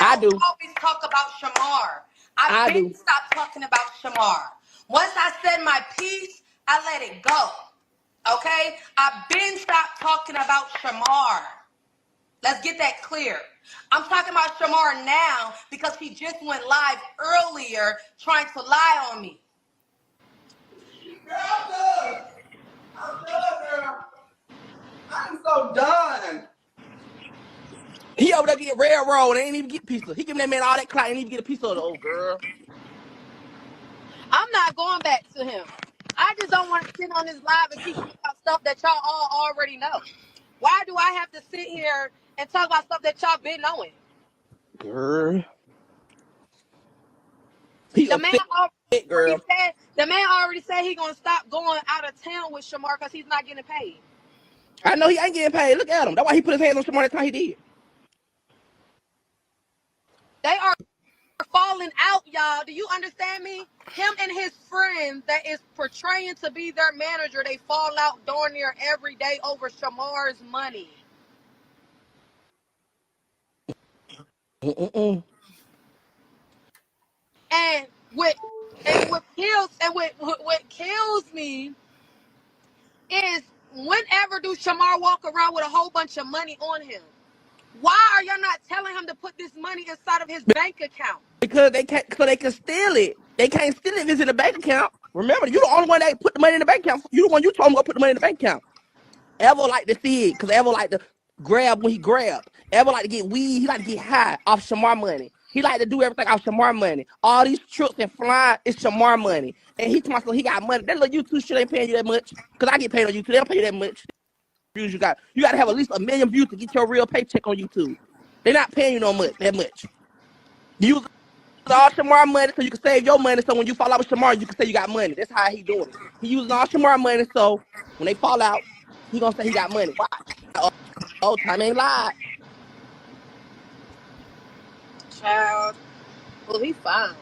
I don't always talk about Shamar. I've been stopped talking about Shamar. Once I said my piece, I let it go. Okay? I've been stopped talking about Shamar. Let's get that clear. I'm talking about Shamar now because he just went live earlier trying to lie on me. Girl, I'm done, girl. I'm so done. He over there get railroad and ain't even get a piece of it. He giving that man all that clout and ain't even get a piece of the old girl. I'm not going back to him. I just don't want to sit on this live and keep talking about stuff that y'all all already know. Why do I have to sit here and talk about stuff that y'all been knowing? Girl. He The man upset, girl. already said he gonna stop going out of town with Shamar because he's not getting paid. I know he ain't getting paid. Look at him. That's why he put his hands on Shamar that time he did. They are falling out, y'all. Do you understand me? Him and his friend that is portraying to be their manager, they fall out darn near every day over Shamar's money. And what kills me is whenever do Shamar walk around with a whole bunch of money on him? Why are y'all not telling him to put this money inside of his bank account? Because they can't, so they can steal it. They can't steal it if it's in the bank account. Remember, you the only one that put the money in the bank account. You the one you told him to put the money in the bank account. Ever like to see it, because Ever like to grab when he grabbed. Ever like to get weed. He like to get high off Shamar money. He like to do everything off Shamar money. All these trips and flying is Shamar money. And he told me he got money. That little YouTube shit ain't paying you that much. Because I get paid on YouTube. They don't pay you that much. You got to have at least 1 million views to get your real paycheck on YouTube. They're not paying you that much. You use all Shamar money so you can save your money. So when you fall out with Shamar, you can say you got money. That's how he doing it. He using all Shamar money. So when they fall out, he gonna say he got money. Watch. Oh, time ain't lied. Child. Well, he fine.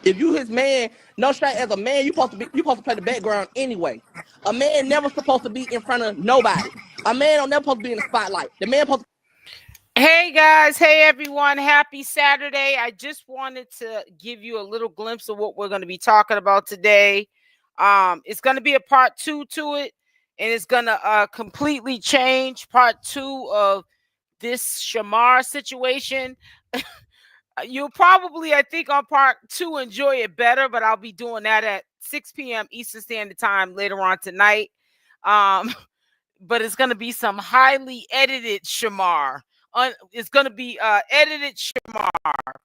If you his man, no shot as a man, you supposed to play the background anyway. A man never supposed to be in front of nobody. A man don't never supposed to be in the spotlight. The man supposed to. Hey guys, hey everyone, happy Saturday. I just wanted to give you a little glimpse of what we're going to be talking about today. It's going to be a part 2 to it, and it's going to completely change part 2 of this Shamar situation. You'll probably, I think, on part 2 enjoy it better, but I'll be doing that at 6 p.m. Eastern Standard Time later on tonight. But it's going to be some highly edited Shamar. It's going to be edited Shamar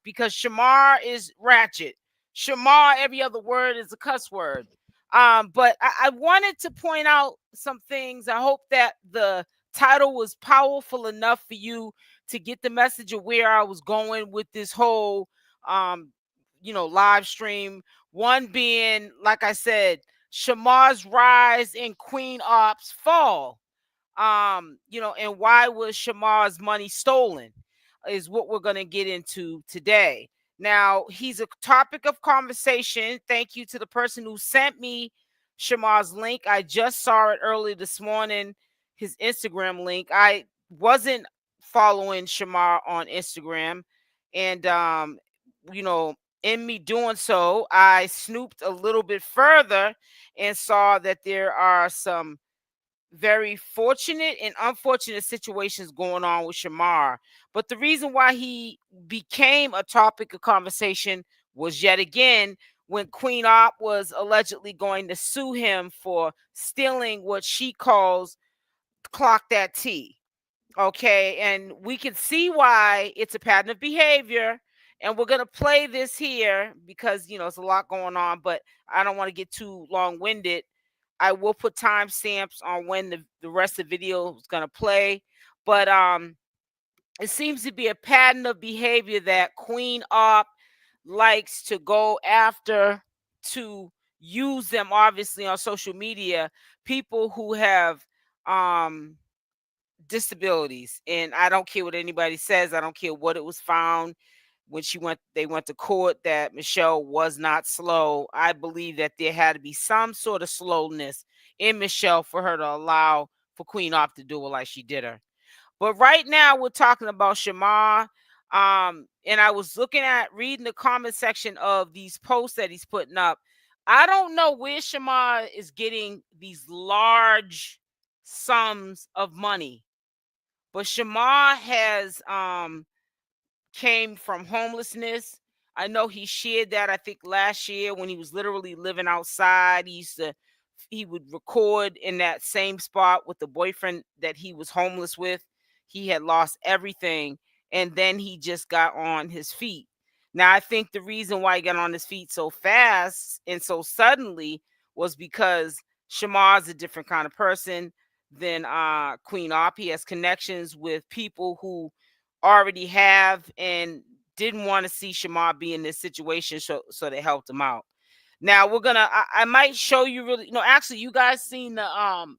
because Shamar is ratchet. Shamar, every other word is a cuss word. But I wanted to point out some things. I hope that the title was powerful enough for you to get the message of where I was going with this whole, live stream. One being, like I said, Shamar's rise and Queen Opp's fall. And why was Shamar's money stolen is what we're going to get into today. Now, he's a topic of conversation. Thank you to the person who sent me Shamar's link. I just saw it early this morning, his Instagram link. I wasn't following Shamar on Instagram. And, in me doing so, I snooped a little bit further and saw that there are some very fortunate and unfortunate situations going on with Shamar. But the reason why he became a topic of conversation was yet again when Queen Opp was allegedly going to sue him for stealing what she calls clock that tea. Okay, and we can see why it's a pattern of behavior. And we're going to play this here because, it's a lot going on, but I don't want to get too long-winded. I will put timestamps on when the rest of the video is going to play. But it seems to be a pattern of behavior that Queen Opp likes to go after, to use them, obviously, on social media, people who have disabilities. And I don't care what anybody says. I don't care what it was found when they went to court that Michelle was not slow. I believe that there had to be some sort of slowness in Michelle for her to allow for Queen Opp to do it like she did her. But right now we're talking about Shamar. And I was reading the comment section of these posts that he's putting up. I don't know where Shamar is getting these large sums of money, but Shamar has came from homelessness. I know he shared that, I think, last year when he was literally living outside. He would record in that same spot with the boyfriend that he was homeless with. He had lost everything, and then he just got on his feet. Now, I think the reason why he got on his feet so fast and so suddenly was because Shamar's a different kind of person than Queen OP. He has connections with people who already have and didn't want to see Shamar be in this situation, so they helped him out. Now I might show you really, no, actually you guys seen the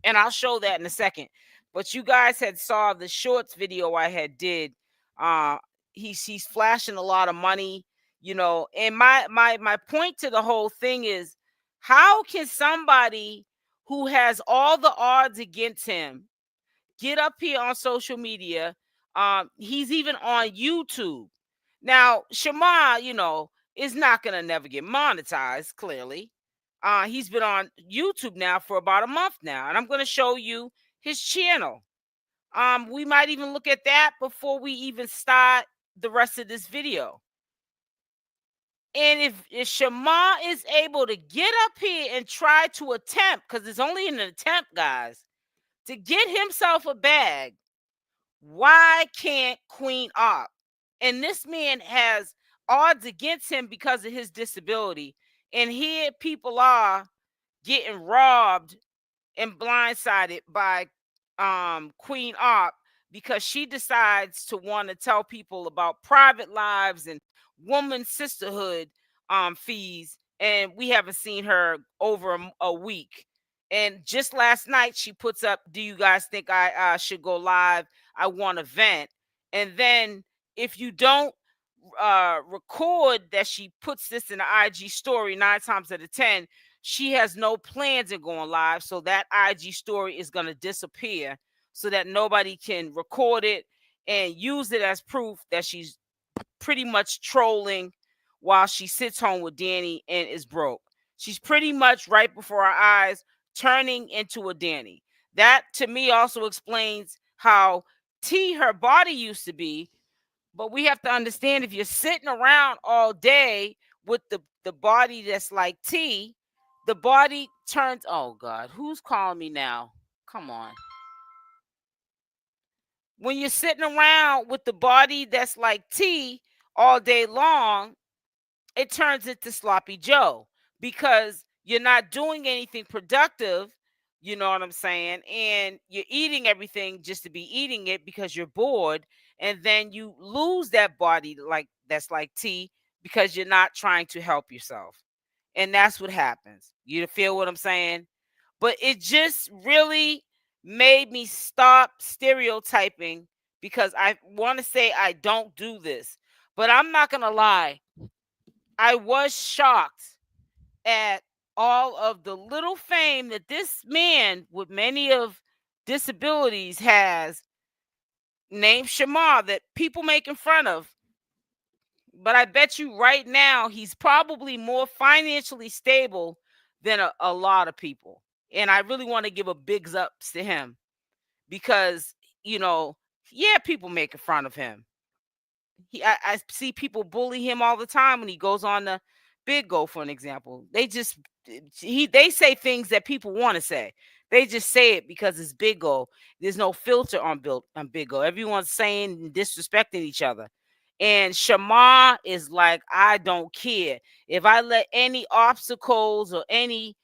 and I'll show that in a second, but you guys had saw the shorts video I had did. He's flashing a lot of money, and my point to the whole thing is, how can somebody who has all the odds against him get up here on social media? He's even on YouTube. Now, Shamar, is not gonna never get monetized, clearly. He's been on YouTube now for about a month now, and I'm gonna show you his channel. We might even look at that before we even start the rest of this video. And if Shamar is able to get up here and try to attempt, because it's only an attempt, guys, to get himself a bag, why can't Queen OP? And this man has odds against him because of his disability. And here people are getting robbed and blindsided by Queen OP because she decides to want to tell people about private lives and woman sisterhood fees. And we haven't seen her over a week. And just last night, she puts up, do you guys think I should go live? I want to vent. And then if you don't record that she puts this in the IG story 9 times out of 10, she has no plans of going live. So that IG story is going to disappear so that nobody can record it and use it as proof that she's pretty much trolling while she sits home with Danny and is broke. She's pretty much right before our eyes turning into a Danny. That to me also explains how her body used to be. But we have to understand, if you're sitting around all day with the body that's like the body turns. Oh God, who's calling me now? Come on. When you're sitting around with the body that's like all day long, it turns into sloppy Joe because you're not doing anything productive. You know what I'm saying? And you're eating everything just to be eating it because you're bored. And then you lose that body that's like because you're not trying to help yourself. And that's what happens. You feel what I'm saying? But it just really made me stop stereotyping, because I want to say I don't do this. But I'm not going to lie. I was shocked at all of the little fame that this man with many of disabilities has, named Shamar, that people making fun of. But I bet you right now he's probably more financially stable than a lot of people. And I really want to give a bigs ups to him because, yeah, people making fun of him. I see people bully him all the time when he goes on the Big Go, for an example. They say things that people want to say. They just say it because it's Big Go. There's no filter on Big Go. Everyone's saying and disrespecting each other. And Shamar is like, I don't care. If I let any obstacles or any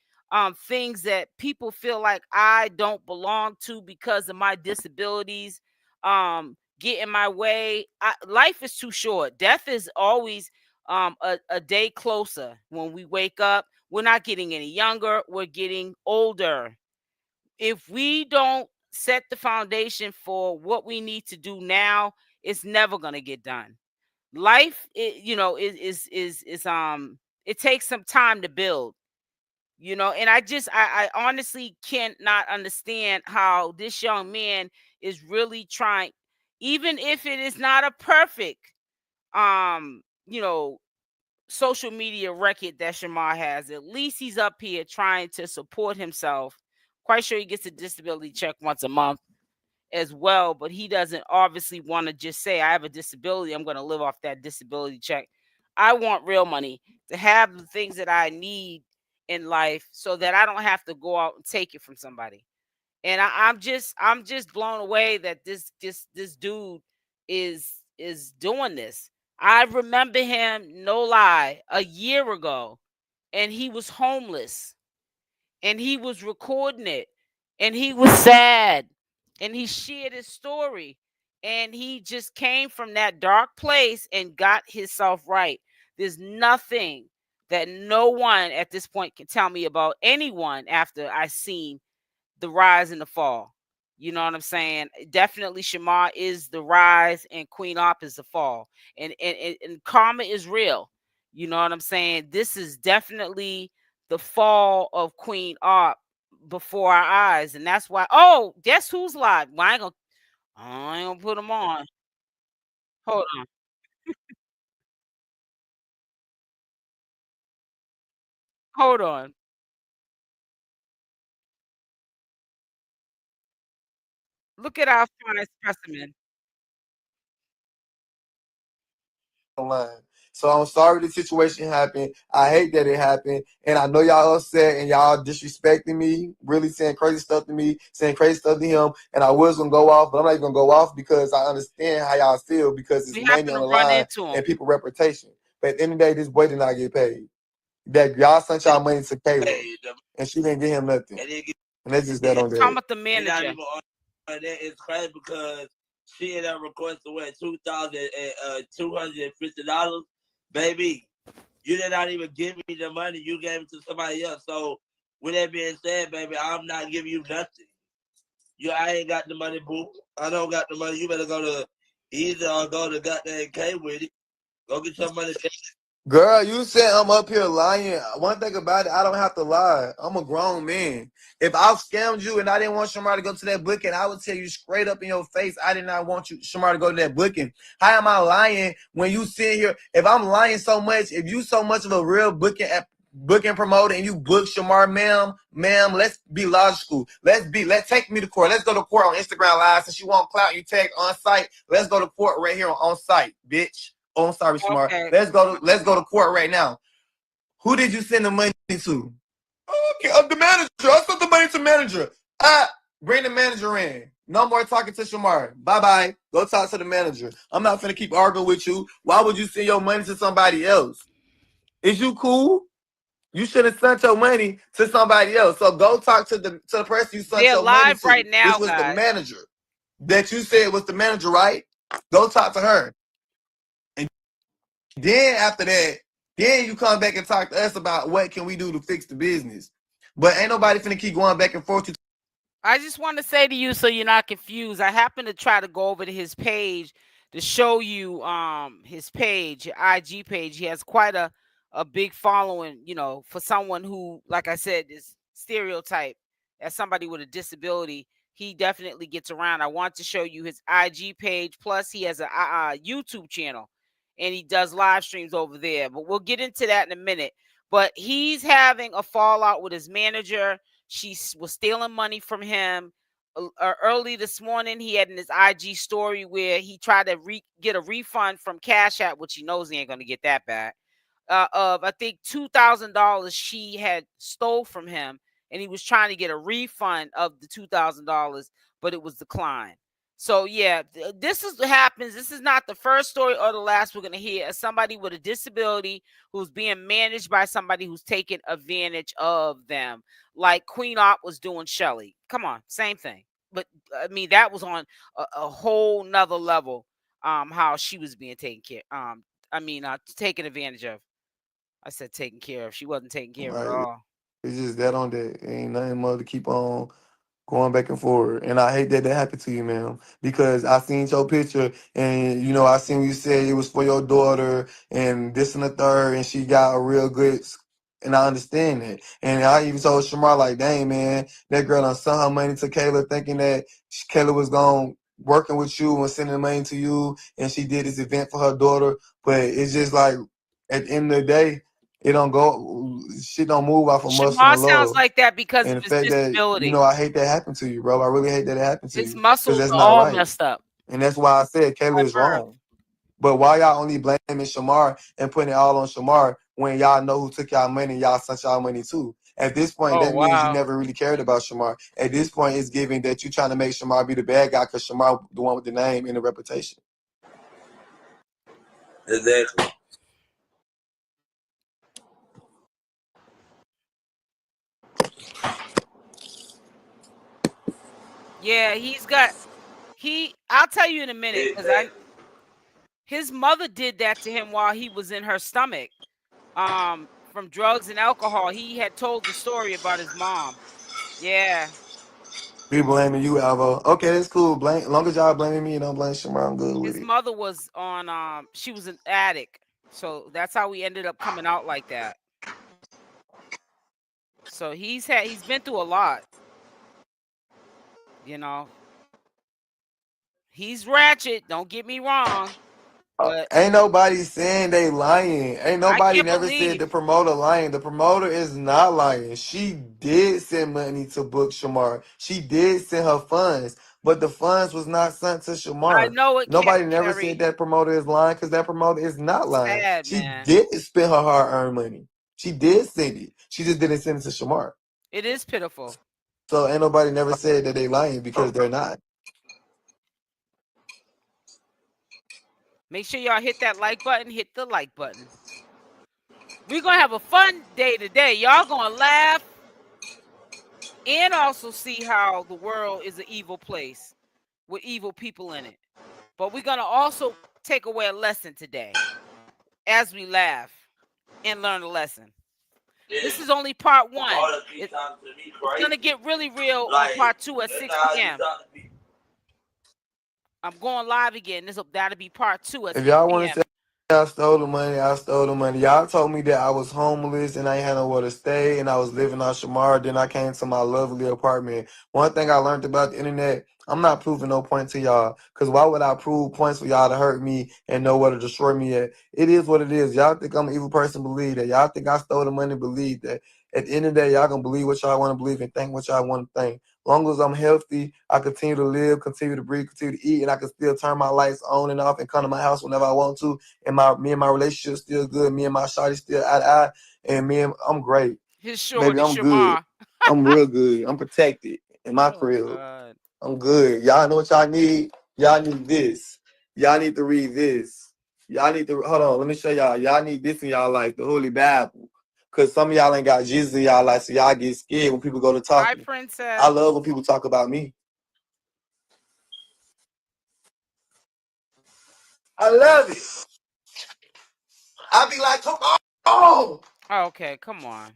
things that people feel like I don't belong to because of my disabilities get in my way, life is too short. Death is always a day closer. When we wake up, we're not getting any younger, we're getting older. If we don't set the foundation for what we need to do now, it's never going to get done. Life, it takes some time to build. you know. And I honestly cannot understand how this young man is really trying, even if it is not a perfect, you know, social media record that Shamar has. At least he's up here trying to support himself. Quite sure he gets a disability check once a month as well, but he doesn't obviously want to just say, I have a disability, I'm going to live off that disability check. I want real money to have the things that I need in life so that I don't have to go out and take it from somebody. And I'm just blown away that this dude is doing this. I remember him, no lie, a year ago, and he was homeless, and he was recording it, and he was sad, and he shared his story, and he just came from that dark place and got himself right. There's nothing that no one at this point can tell me about anyone after I seen the rise and the fall. You know what I'm saying? Definitely Shamar is the rise and Queen OP is the fall. And karma is real. You know what I'm saying? This is definitely the fall of Queen OP before our eyes. And that's why, oh, guess who's live? Well, I ain't gonna put them on. Hold on. Hold on. Look at our fine specimen. online. So I'm sorry the situation happened. I hate that it happened. And I know y'all upset and y'all disrespecting me, really saying crazy stuff to me, saying crazy stuff to him. And I was going to go off, but I'm not even going to go off because I understand how y'all feel because it's We money happen on to the run line into him. and people reputation. But at the end of the day, this boy did not get paid. That y'all sent y'all money to Kayla and she didn't get him nothing. And that's just that on Talking that. about the manager. That is crazy because she ended up requesting what $2,250. Baby, you did not even give me the money. You gave it to somebody else. So with that being said, baby, I'm not giving you nothing. I ain't got the money, boo. I don't got the money. You better go to either or go to goddamn K with it. Go get your money. Girl, you said I'm up here lying. One thing about it, I don't have to lie. I'm a grown man. If I scammed you and I didn't want Shamar to go to that booking, I would tell you straight up in your face, I did not want you, Shamar, to go to that booking. How am I lying when you sit here? If I'm lying so much, if you so much of a real booking promoter and you book Shamar, ma'am, let's be logical. Let's take me to court. Let's go to court on Instagram Live. Since you want clout, you tag on site. Let's go to court right here on site, bitch. Oh, I'm sorry, Shamar. Okay. Let's go to court right now. Who did you send the money to? Okay, I'm the manager. I sent the money to manager. Bring the manager in. No more talking to Shamar. Bye-bye. Go talk to the manager. I'm not finna keep arguing with you. Why would you send your money to somebody else? Is you cool? You should have sent your money to somebody else. So go talk to the person you sent They're your money live to, right now, which was the guys. manager. That you said was the manager, right? Go talk to her. Then after that, then you come back and talk to us about what can we do to fix the business. But ain't nobody finna keep going back and forth. I just want to say to you so you're not confused. I happen to try to go over to his page to show you his page, IG page. He has quite a big following, you know, for someone who, like I said, is stereotype as somebody with a disability. He definitely gets around. I want to show you his IG page. Plus, he has a YouTube channel and he does live streams over there. But we'll get into that in a minute. But he's having a fallout with his manager. She was stealing money from him. Early this morning, he had in his IG story where he tried to get a refund from CashApp, which he knows he ain't going to get that back, of I think $2,000 she had stole from him, and he was trying to get a refund of the $2,000, but it was declined. So yeah, this is what happens. This is not the first story or the last we're going to hear. As somebody with a disability who's being managed by somebody who's taking advantage of them, like Queen OP was doing Shelly. Come on, same thing. But I mean, that was on a whole nother level. How she was being taken care. Taken advantage of. I said taken care of. She wasn't taken care of at Right. all. It's just that on that. Ain't nothing more to keep on going back and forward. And I hate that happened to you, ma'am. Because I seen your picture and I seen you say it was for your daughter and this and the third and she got a real good And I understand that. And I even told Shamar, like, dang, man, that girl done sent her money to Kayla thinking that Kayla was going working with you and sending money to you. And she did this event for her daughter. But it's just like, at the end of the day, it don't go, shit don't move off of muscle Shamar and sounds love. like that because And of the his fact that, disability. I hate that happened to you, bro. I really hate that it happened to His you. Because muscles that's are not all right. messed up. And that's why I said Kayla is wrong. But why y'all only blaming Shamar and putting it all on Shamar when y'all know who took y'all money and y'all sent y'all money too? At this point, that means you never really cared about Shamar. At this point, it's giving that you trying to make Shamar be the bad guy because Shamar the one with the name and the reputation. Exactly. Yeah, I'll tell you in a minute because his mother did that to him while he was in her stomach. From drugs and alcohol. He had told the story about his mom. Yeah. We blaming you, Alvo. Okay, that's cool. Blame, as long as y'all blaming me and don't blame Shamar, I'm good with His it. mother was on she was an addict. So that's how we ended up coming out like that. So he's been through a lot. You know. He's ratchet, don't get me wrong. But Ain't nobody saying they lying. Ain't nobody never said the promoter lying. The promoter is not lying. She did send money to book Shamar. She did send her funds, but the funds was not sent to Shamar. I know it Nobody can't never carry. said that promoter is lying because that promoter is not lying. Sad, She man. did spend her hard-earned money. She did send it. She just didn't send it to Shamar. It is pitiful. So ain't nobody never said that they lying because they're not. Make sure y'all hit that like button. Hit the like button. We're going to have a fun day today. Y'all going to laugh and also see how the world is an evil place with evil people in it. But we're going to also take away a lesson today as we laugh and learn a lesson. Yeah. This is only part 1. It's going to get really real on part 2 at 6 p.m. I'm going live again. That'll be part 2 at 6 If y'all want p.m. to say I stole the money, I stole the money. Y'all told me that I was homeless and I ain't had nowhere to stay and I was living on Shamar. Then I came to my lovely apartment. One thing I learned about the internet, I'm not proving no point to y'all. Because why would I prove points for y'all to hurt me and know where to destroy me at? It is what it is. Y'all think I'm an evil person, believe that. Y'all think I stole the money, believe that. At the end of the day, y'all going to believe what y'all want to believe and think what y'all want to think. Long as I'm healthy, I continue to live, continue to breathe, continue to eat, and I can still turn my lights on and off and come to my house whenever I want to. And me and my relationship still good. Me and my shawty still eye to eye. And I'm great. His Baby, shorty, I'm good. I'm real good. I'm protected in my crib. God. I'm good. Y'all know what y'all need? Y'all need this. Y'all need to read this. Y'all need to, hold on, let me show y'all. Y'all need this in y'all life, the Holy Bible. Because some of y'all ain't got Jesus in y'all life, so y'all get scared when people go to talking. Bye, princess. I love when people talk about me. I love it. I be like, come on. Oh, okay, come on.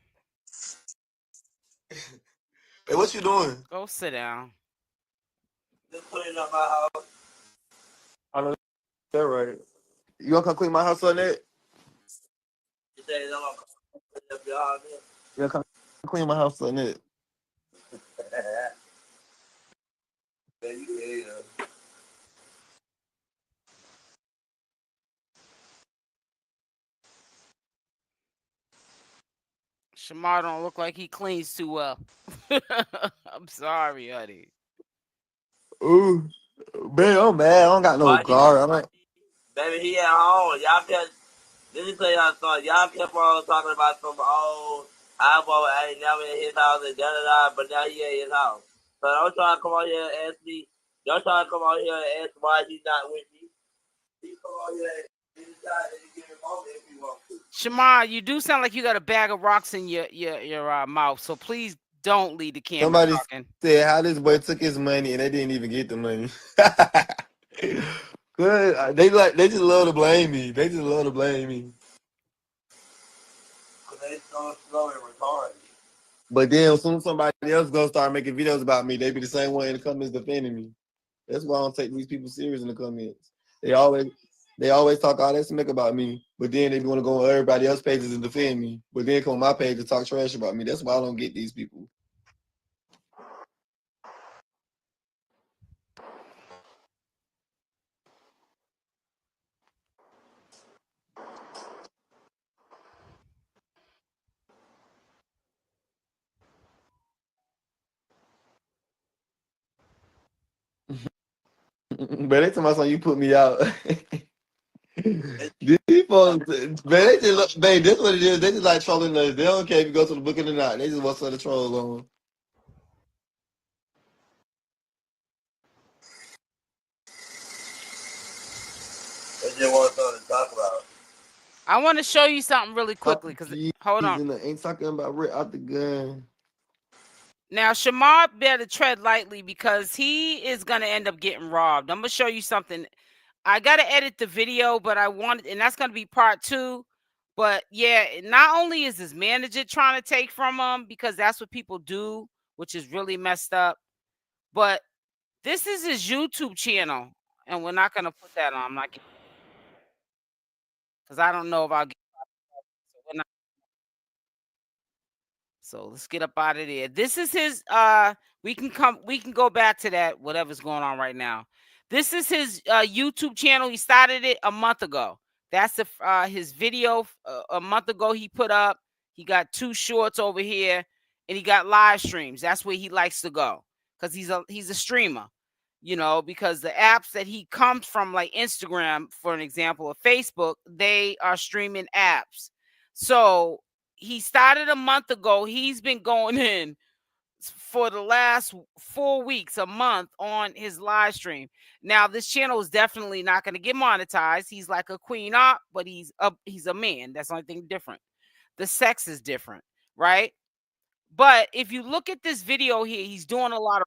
Hey, what you doing? Go sit down. Just cleaning up my house. I know that right. You gonna come clean my house on that? You say I'm gonna clean up your house? Yeah, come clean my house on that. Yeah. Shamar don't look like he cleans too well. I'm sorry, honey. Ooh, man, I'm mad. I don't got no guard. Baby, he at home. Y'all kept. Let me tell y'all something. Y'all kept on talking about some old eyeball ain't never in his house and da. But now he at his house. So don't try to come out here and ask me. Don't try to come out here and ask why he's not with me. He come out here and decide to give him over if he wants to. Shamar, you do sound like you got a bag of rocks in your mouth. So please don't leave the camera. Somebody talking. said how this boy took his money and they didn't even get the money. Good. They just love to blame me. They just love to blame me. They so slow and retarded. But then as soon as somebody else gonna start making videos about me, they be the same one in the comments defending me. That's why I don't take these people serious in the comments. They always They always talk all that smack about me, but then they want to go on everybody else's pages and defend me. But then come on my page and talk trash about me. That's why I don't get these people. But they tell my son, you put me out. These folks, man, they just look, babe, this what it is. They just like trolling us. They don't care if you go to the booking or not. They just want some of the trolls on. They just want something to talk about. I want to show you something really quickly because hold on. Ain't talking about Rick out the gun. Now, Shamar better tread lightly because he is going to end up getting robbed. I'm going to show you something. I got to edit the video, but I wanted, and that's going to be part 2. But yeah, not only is his manager trying to take from him because that's what people do, which is really messed up, but this is his YouTube channel, and we're not going to put that on. I'm not because I don't know if I'll get. So let's get up out of there. This is his we can go back to that, whatever's going on right now. This is his YouTube channel. He started it a month ago. That's his video a month ago he put up. He got 2 shorts over here, and he got live streams. That's where he likes to go because he's a streamer, you know, because the apps that he comes from, like Instagram, for an example, or Facebook, they are streaming apps. So he started a month ago. He's been going in for the last 4 weeks, a month on his live stream. Now, this channel is definitely not going to get monetized. He's like a queen op, but he's a man. That's the only thing different. The sex is different, right? But if you look at this video here, he's doing a lot of.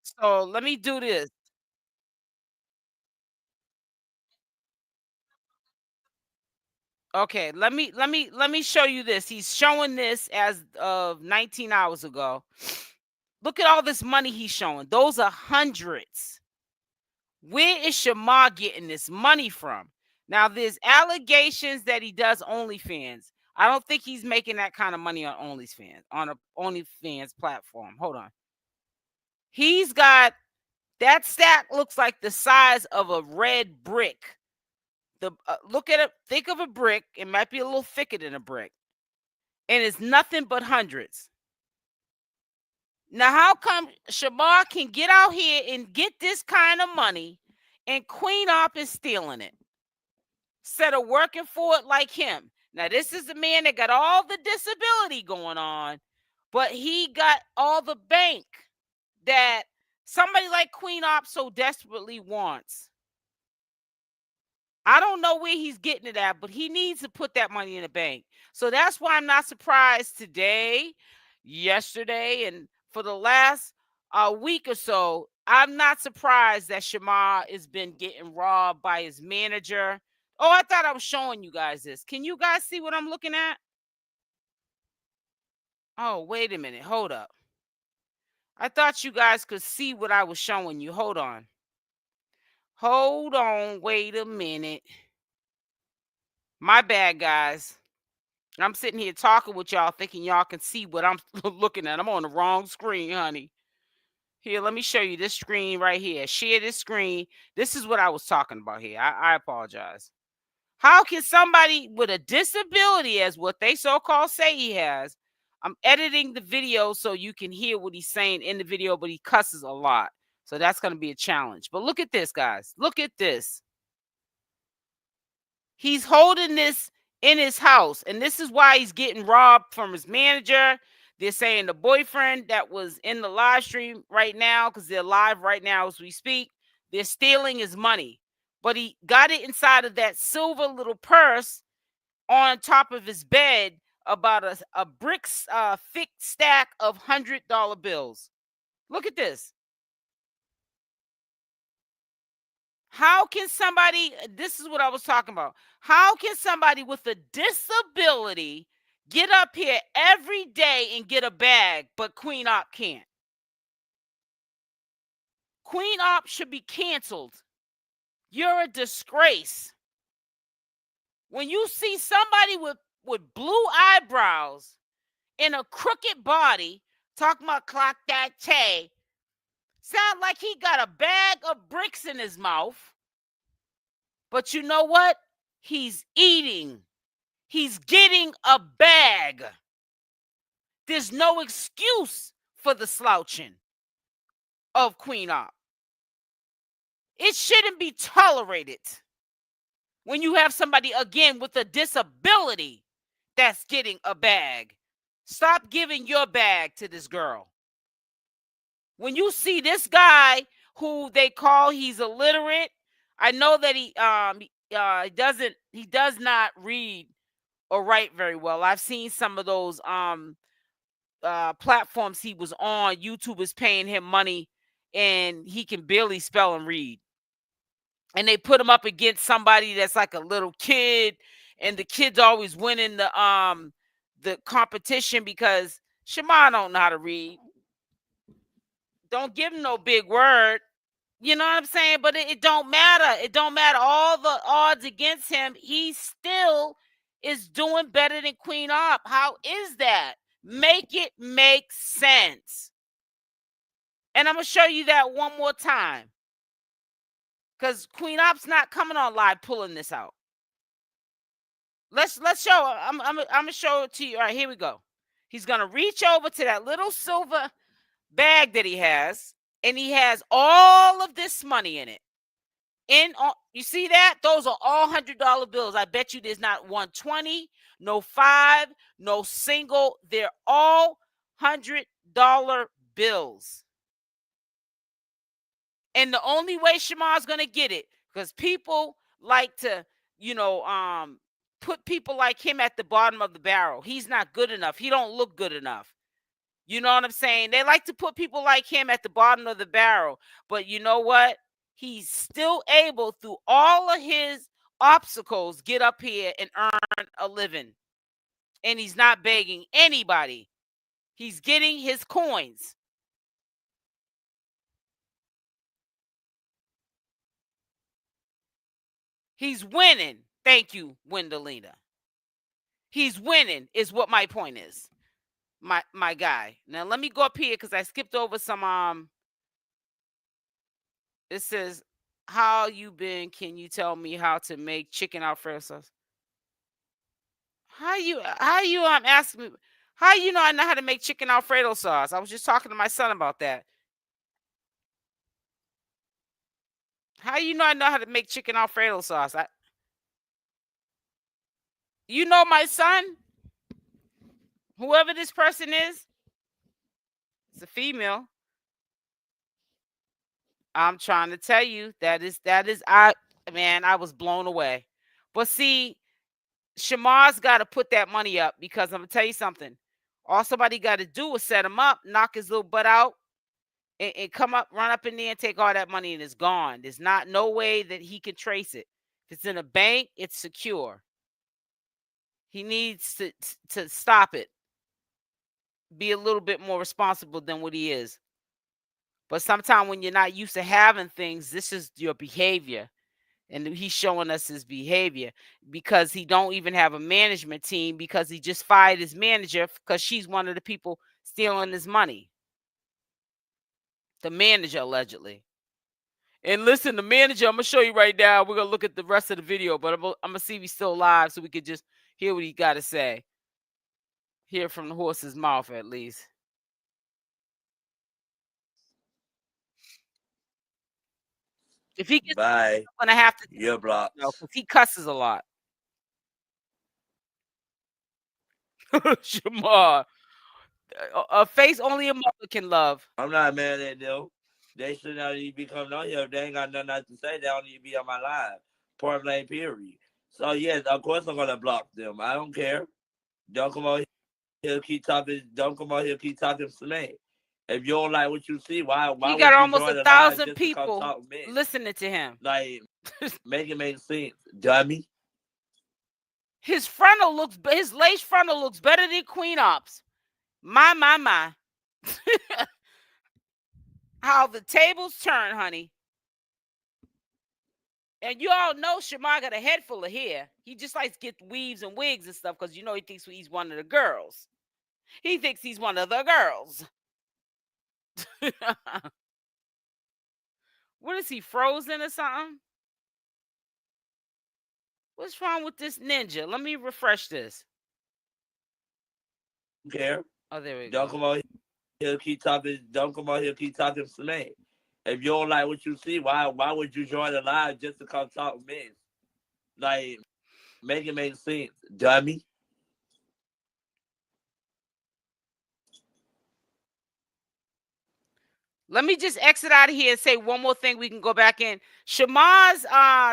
So let me do this. Okay, let me show you this. He's showing this as of 19 hours ago. Look at all this money he's showing. Those are hundreds. Where is Shamar getting this money from? Now, there's allegations that he does OnlyFans. I don't think he's making that kind of money on OnlyFans platform. Hold on. He's got that stack looks like the size of a red brick. Look at it. Think of a brick. It might be a little thicker than a brick, and it's nothing but hundreds. Now, how come Shamar can get out here and get this kind of money, and Queen Op is stealing it instead of working for it like him? Now, this is the man that got all the disability going on, but he got all the bank that somebody like Queen Op so desperately wants. I don't know where he's getting it at, but he needs to put that money in the bank. So that's why I'm not surprised today, yesterday, and for the last week or so, I'm not surprised that Shamar has been getting robbed by his manager. Oh, I thought I was showing you guys this. Can you guys see what I'm looking at? Oh, wait a minute. Hold up. I thought you guys could see what I was showing you. Hold on. Hold on. Wait a minute. My bad, guys. I'm sitting here talking with y'all thinking y'all can see what I'm looking at. I'm on the wrong screen, honey. Here, let me show you this screen right here. Share this screen. This is what I was talking about here. I apologize. How can somebody with a disability, as what they so-called say he has, I'm editing the video so you can hear what he's saying in the video, but he cusses a lot. So that's going to be a challenge. But look at this, guys. Look at this. He's holding this in his house, and this is why he's getting robbed from his manager. They're saying the boyfriend that was in the live stream right now, because they're live right now as we speak, they're stealing his money. But he got it inside of that silver little purse on top of his bed, about a brick thick stack of $100 bills. Look at this. How can somebody, this is what I was talking about. How can somebody with a disability get up here every day and get a bag, but Queen Op can't? Queen Op should be canceled. You're a disgrace. When you see somebody with blue eyebrows in a crooked body talking about clock that Tay, sound like he got a bag of bricks in his mouth. But you know what? He's eating. He's getting a bag. There's no excuse for the slouching of Queen OP. It shouldn't be tolerated when you have somebody, again, with a disability that's getting a bag. Stop giving your bag to this girl. When you see this guy who they call he's illiterate, I know that he does not read or write very well. I've seen some of those platforms he was on. YouTube is paying him money and he can barely spell and read. And they put him up against somebody that's like a little kid, and the kid's always winning the competition because Shamar don't know how to read. Don't give him no big word. You know what I'm saying? But it don't matter. It don't matter. All the odds against him, he still is doing better than Queen OP. How is that? Make it make sense. And I'm going to show you that one more time. Because Queen OP's not coming on live pulling this out. Let's show. I'm gonna show it to you. All right, here we go. He's gonna reach over to that little silver bag that he has, and he has all of this money in it. You see that? Those are all $100 bills. I bet you there's not 120, no 5, no single. They're all $100 bills. And the only way Shamar's gonna get it, because people like to, put people like him at the bottom of the barrel. He's not good enough. He don't look good enough. You know what I'm saying? They like to put people like him at the bottom of the barrel. But you know what? He's still able, through all of his obstacles, get up here and earn a living. And he's not begging anybody. He's getting his coins. He's winning. Thank you, Wendelina. He's winning is what my point is. My guy. Now let me go up here because I skipped over some it says, how you been? Can you tell me how to make chicken Alfredo sauce? How you asking me how you know I know how to make chicken Alfredo sauce? I was just talking to my son about that. How you know I know how to make chicken Alfredo sauce? You know my son? Whoever this person is, it's a female. I'm trying to tell you that is I was blown away. But see, Shamar's got to put that money up because I'm gonna tell you something. All somebody got to do is set him up, knock his little butt out, and come up, run up in there and take all that money, and it's gone. There's not no way that he can trace it. If it's in a bank, it's secure. He needs to stop it. Be a little bit more responsible than what he is. But sometimes when you're not used to having things, this is your behavior. And he's showing us his behavior because he don't even have a management team because he just fired his manager because she's one of the people stealing his money. The manager, allegedly. And listen, the manager, I'm going to show you right now. We're going to look at the rest of the video, but I'm going to see if he's still alive so we could just hear what he got to say. Hear from the horse's mouth, at least. If he gets, bye, I'm going to have to. You're blocked. Because he cusses a lot. Shamar. A face only a mother can love. I'm not mad at them. They should not even be coming on here. If they ain't got nothing to say, they don't need to be on my live. Point blank, period. So, yes, of course I'm going to block them. I don't care. Don't come on here keep talking. Don't come on here keep talking to me. If you don't like what you see, why he got almost 1,000 people listening to him. Like, make it make sense, dummy. His lace frontal looks better than Queen OP's. My. How the tables turn, honey. And you all know Shamar got a head full of hair. He just likes to get weaves and wigs and stuff because, you know, he thinks he's one of the girls. He thinks he's one of the girls. What is he, frozen or something? What's wrong with this ninja? Let me refresh this. Care. Oh, there we Don't go. come out here keep talking. Don't come out here keep talking to me. If you don't like what you see, why would you join the live just to come talk men? Like, make it make sense, dummy. Let me just exit out of here and say one more thing. We can go back in. Shamar's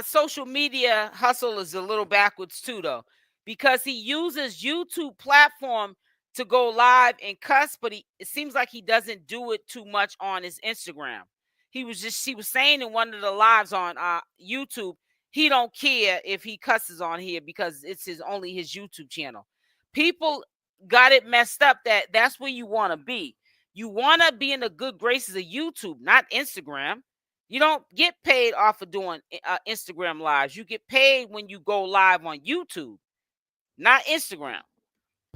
social media hustle is a little backwards too, though, because he uses YouTube platform to go live and cuss, but it seems like he doesn't do it too much on his Instagram. He was saying in one of the lives on YouTube, he don't care if he cusses on here because it's only his YouTube channel. People got it messed up that's where you want to be. You want to be in the good graces of YouTube, not Instagram. You don't get paid off of doing Instagram lives. You get paid when you go live on YouTube, not Instagram.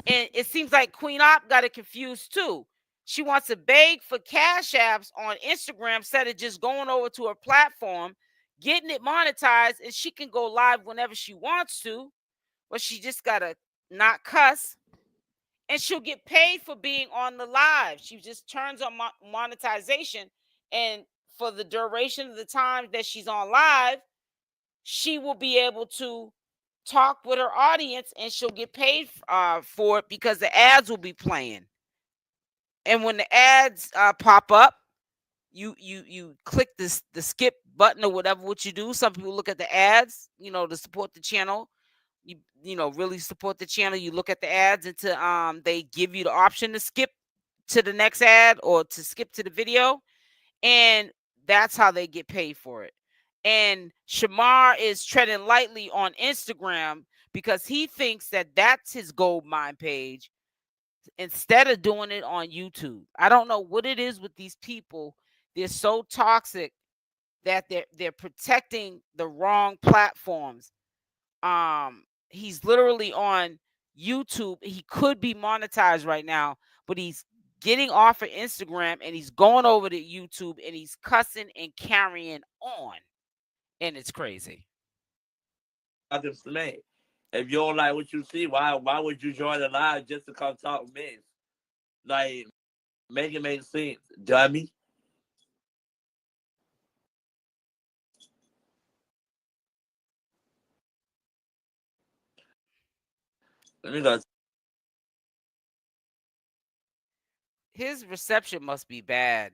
And it seems like Queen OP got it confused too. She wants to beg for cash apps on Instagram instead of just going over to her platform, getting it monetized, and she can go live whenever she wants to. But she just got to not cuss. And she'll get paid for being on the live. She just turns on monetization. And for the duration of the time that she's on live, she will be able to talk with her audience and she'll get paid for it because the ads will be playing. And when the ads pop up, you click the skip button or whatever what you do. Some people look at the ads, to support the channel. You know, really support the channel. You look at the ads until they give you the option to skip to the next ad or to skip to the video, and that's how they get paid for it. And Shamar is treading lightly on Instagram because he thinks that that's his gold mine page instead of doing it on YouTube. I don't know what it is with these people. They're so toxic that they're protecting the wrong platforms. He's literally on YouTube. He could be monetized right now, but he's getting off of Instagram and he's going over to YouTube and he's cussing and carrying on. And it's crazy. If you don't like what you see, why would you join the live just to come talk men? Like, make it make sense, dummy. Let me go. His reception must be bad.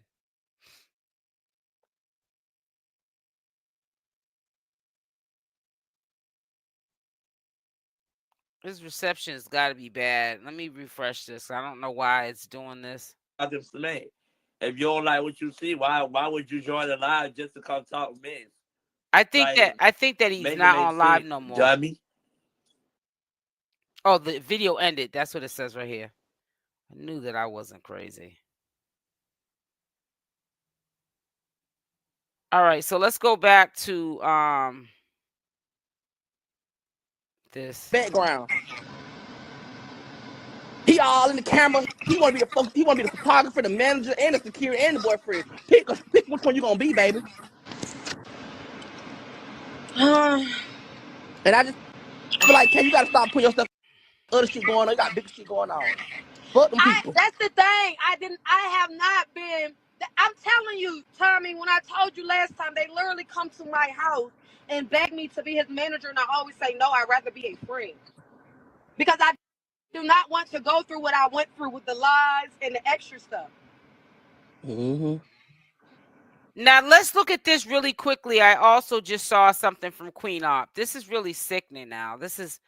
His reception has got to be bad. Let me refresh this. I don't know why it's doing this. If you don't like what you see, why would you join the live just to come talk men? I think that he's not on live no more. Dummy. Oh, the video ended. That's what it says right here. I knew that I wasn't crazy. All right, so let's go back to this background. He all in the camera. He want to be the photographer, the manager, and the security, and the boyfriend. Pick which one you gonna be, baby. And I just feel like, you gotta stop putting yourself other shit going on. You got big shit going on. Fuck them people. That's the thing. I have not been. I'm telling you, Tommy, when I told you last time, they literally come to my house and beg me to be his manager, and I always say no. I'd rather be a friend because I do not want to go through what I went through with the lies and the extra stuff. Mm-hmm. Now let's look at this really quickly. I also just saw something from Queen OP. This is really sickening now. This is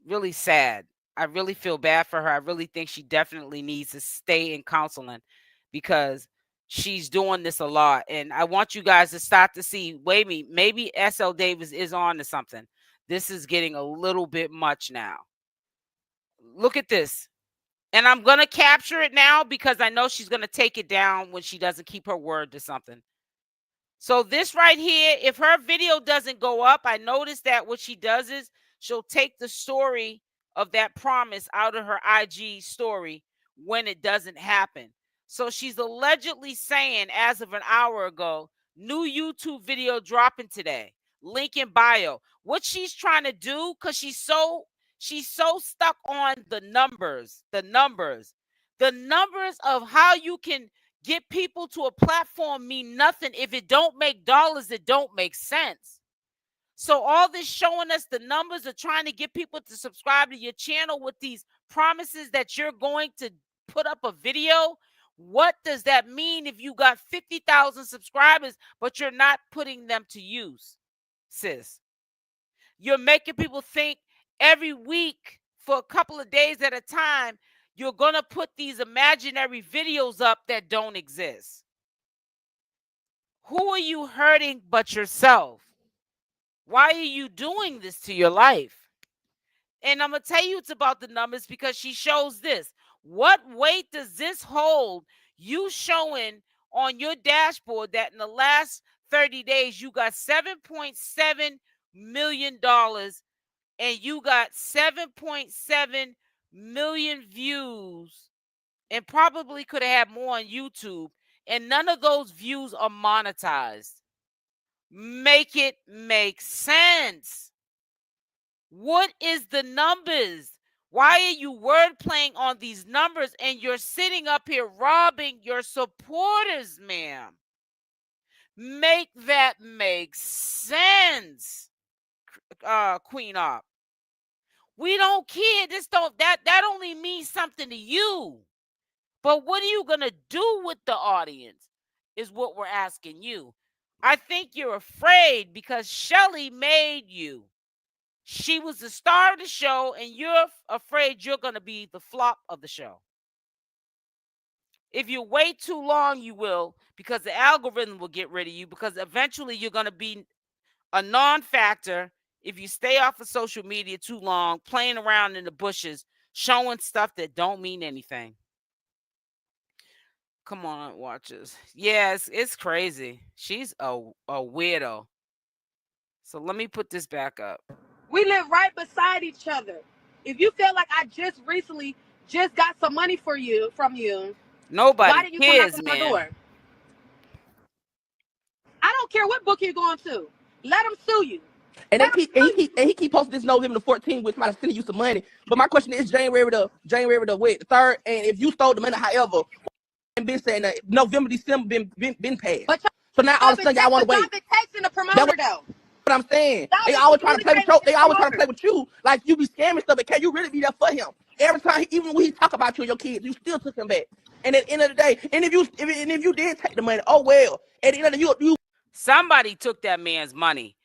really sad. I really feel bad for her. I really think she definitely needs to stay in counseling because she's doing this a lot. And I want you guys to start to see, maybe SL Davis is on to something. This is getting a little bit much now. Look at this. And I'm going to capture it now because I know she's going to take it down when she doesn't keep her word to something. So this right here, if her video doesn't go up, I noticed that what she does is she'll take the story of that promise out of her IG story when it doesn't happen. So she's allegedly saying, as of an hour ago, new YouTube video dropping today. Link in bio. What she's trying to do, because she's so stuck on the numbers of how you can get people to a platform mean nothing. If it don't make dollars, it don't make sense. So all this showing us the numbers of trying to get people to subscribe to your channel with these promises that you're going to put up a video. What does that mean if you got 50,000 subscribers, but you're not putting them to use, sis? You're making people think every week for a couple of days at a time, you're going to put these imaginary videos up that don't exist. Who are you hurting but yourself? Why are you doing this to your life? And I'm going to tell you it's about the numbers because she shows this. What weight does this hold? You showing on your dashboard that in the last 30 days, you got $7.7 million and you got 7.7 million views and probably could have had more on YouTube, and none of those views are monetized. Make it make sense. What is the numbers? Why are you word playing on these numbers and you're sitting up here robbing your supporters, ma'am? Make that make sense, Queen OP. We don't care. That only means something to you. But what are you going to do with the audience is what we're asking you. I think you're afraid because Shelly made you. She was the star of the show, and you're afraid you're going to be the flop of the show. If you wait too long, you will, because the algorithm will get rid of you, because eventually you're going to be a non-factor if you stay off of social media too long, playing around in the bushes, showing stuff that don't mean anything. Come on, watchers. Yes, it's crazy. She's a weirdo. So let me put this back up. We live right beside each other. If you feel like I just recently just got some money from you, nobody why didn't you cares, come knock on my door? I don't care what book you're going to. Let them sue you. And he keep posting this November the 14th, which might have sending you some money. But my question is January the 3rd, and if you stole the money, however, and been saying that November, December been passed. But so now all of a sudden y'all want to wait. It takes in the promoter though. What I'm saying, they always trying to play with you. They always trying to play with you, like you be scamming stuff. But can you really be there for him? Every time, even when he talk about you and your kids, you still took him back. And at the end of the day, and if you did take the money, oh well. At the end of the you somebody took that man's money.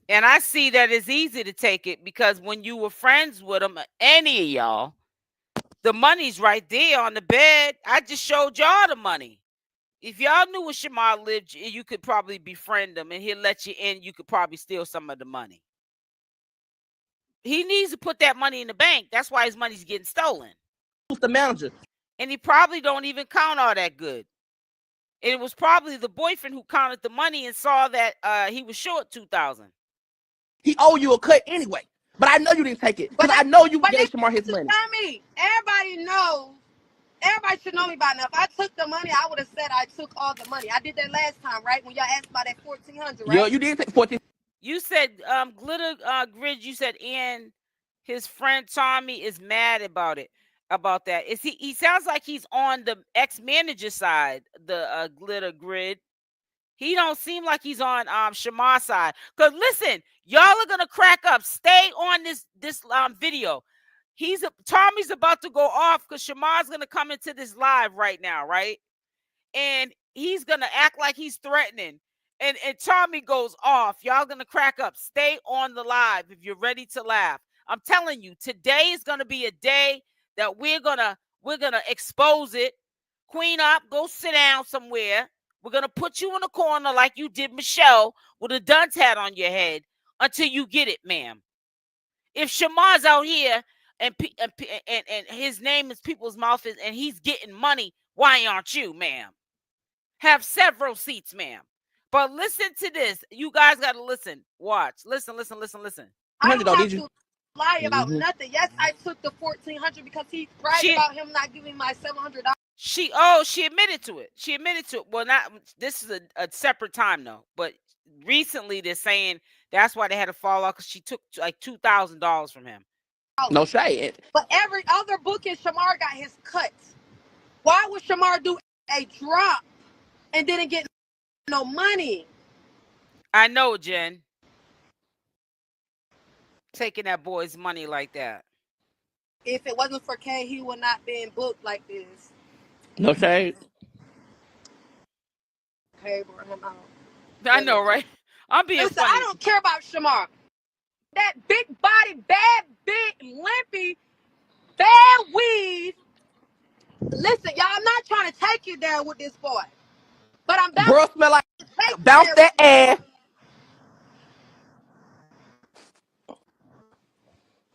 And I see that it's easy to take it because when you were friends with him, any of y'all, the money's right there on the bed. I just showed y'all the money. If y'all knew where Shamar lived, you could probably befriend him and he'll let you in. You could probably steal some of the money. He needs to put that money in the bank. That's why his money's getting stolen. Who's the manager? And he probably don't even count all that good. And it was probably the boyfriend who counted the money and saw that he was short $2,000. He owe you a cut anyway. But I know you didn't take it because I know you gave Shamar his money. Tommy, everybody knows. Everybody should know me by now. If I took the money, I would have said I took all the money. I did that last time, right? When y'all asked about that 1,400, right? Yeah, you did take 14. You said glitter grid. You said Ian, his friend Tommy is mad about it. About that. Is he sounds like he's on the ex-manager side, the glitter grid. He don't seem like he's on Shamar's side. Cause listen, y'all are gonna crack up. Stay on this video. Tommy's about to go off because Shamar's gonna come into this live right now, right? And he's gonna act like he's threatening. And Tommy goes off. Y'all gonna crack up. Stay on the live if you're ready to laugh. I'm telling you, today is gonna be a day that we're gonna expose it. Queen OP, go sit down somewhere. We're going to put you in a corner like you did Michelle with a dunce hat on your head until you get it, ma'am. If Shamar's out here and his name is People's Mouth and he's getting money, why aren't you, ma'am? Have several seats, ma'am. But listen to this. You guys got to listen. Watch. Listen. I don't have to lie about nothing. Yes, I took the $1,400 because he bragged about him not giving my $700. She admitted to it. Well, not this is a separate time though. But recently they're saying that's why they had to fall off because she took like $2,000 from him. No shade. But every other booking, Shamar got his cuts. Why would Shamar do a drop and didn't get no money? I know, Jen. Taking that boy's money like that. If it wasn't for K, he would not been booked like this. No shade. Hey, bro, him out. I know, right? I'm being funny. I don't care about Shamar. That big body, bad, big, limpy, bad weave. Listen, y'all, I'm not trying to take you there with this boy. But I'm bro, smell like bounce that ass.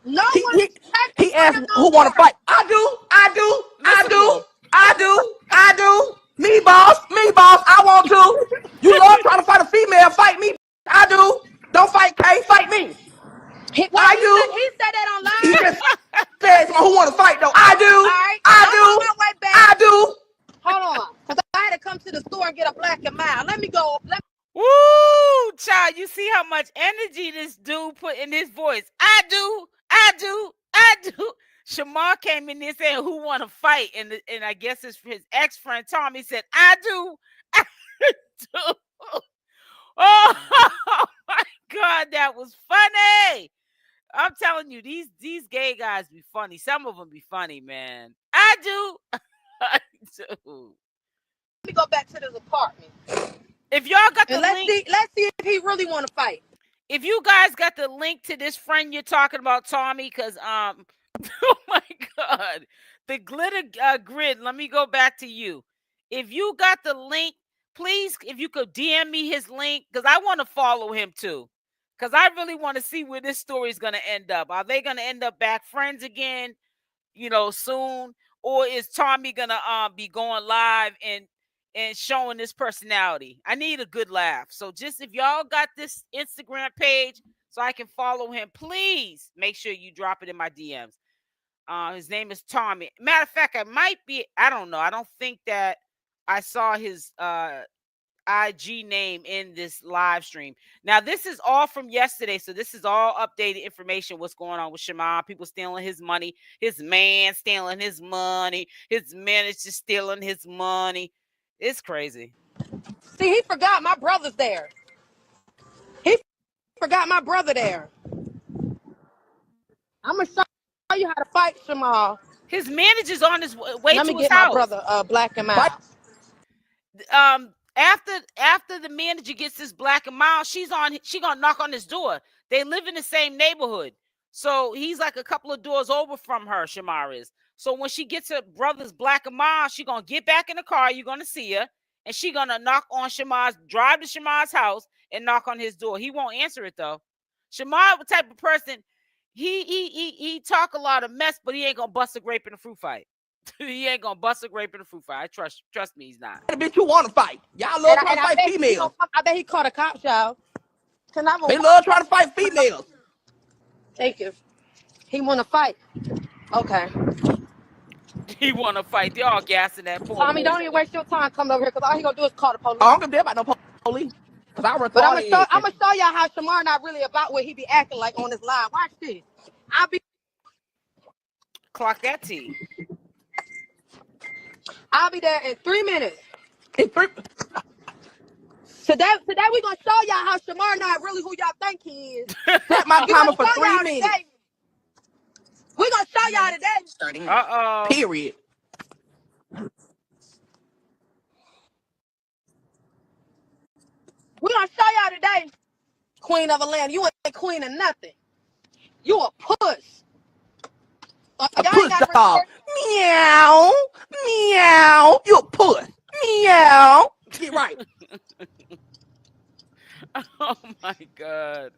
No one he asked who want to fight. I do. Me boss, I want to. You love trying to fight a female, fight me. I do. Don't fight K, fight me. He said that online. He just said who want to fight though. I do. All right. I do. Hold on. Because I had to come to the store and get a black and mild. Let me go. Woo, child, you see how much energy this dude put in his voice. I do. Shamar came in there saying who want to fight, and I guess his ex-friend Tommy said, I do. Oh my God, that was funny. I'm telling you, these gay guys be funny. Some of them be funny, man. I do. Let me go back to this apartment. If y'all got the link, let's see if he really want to fight. If you guys got the link to this friend you're talking about, Tommy, because oh my God, the glitter grid. Let me go back to you. If you got the link, please, if you could DM me his link, because I want to follow him too, because I really want to see where this story is going to end up. Are they going to end up back friends again, soon, or is Tommy going to be going live and showing this personality? I need a good laugh. So just if y'all got this Instagram page so I can follow him, please make sure you drop it in my DMs. His name is Tommy. Matter of fact, I don't know. I don't think that I saw his IG name in this live stream. Now, this is all from yesterday. So this is all updated information. What's going on with Shamar? People stealing his money. His man stealing his money. His manager stealing his money. It's crazy. See, he forgot my brother's there. He forgot my brother there. I'm going to show you how to fight Shamar. His manager's on his way to his house. Let me get my brother black and mild. After the manager gets this black and mild, she gonna knock on his door. They live in the same neighborhood. So he's like a couple of doors over from her, Shamar is. So when she gets her brother's black and mild, she gonna get back in the car. You're gonna see her, and she gonna drive to Shamar's house and knock on his door. He won't answer it though. Shamar, the type of person, he talk a lot of mess, but he ain't gonna bust a grape in a fruit fight. He ain't gonna bust a grape in a fruit fight. Trust me, he's not. Bitch, you want to fight? Y'all love trying to fight females. I bet he caught a cop, y'all. They love trying to fight females. Thank you. He want to fight. Okay. He want to fight. They all gassing that poor. Tommy, don't even waste your time coming over here, because all he gonna do is call the police. I don't give a damn about no police. But I'm gonna show y'all how Shamar not really about what he be acting like on this live. Watch this. Clock that T. I'll be there in 3 minutes. In 3. Today we gonna show y'all how Shamar not really who y'all think he is. Set my timer for 3 minutes. We gonna show y'all today. Starting. Uh-oh. Period. We gonna show y'all today, Queen of the land. You ain't queen of nothing. You a puss. A puss dog. Meow. Meow. You a puss. Meow. Get right. Oh my God.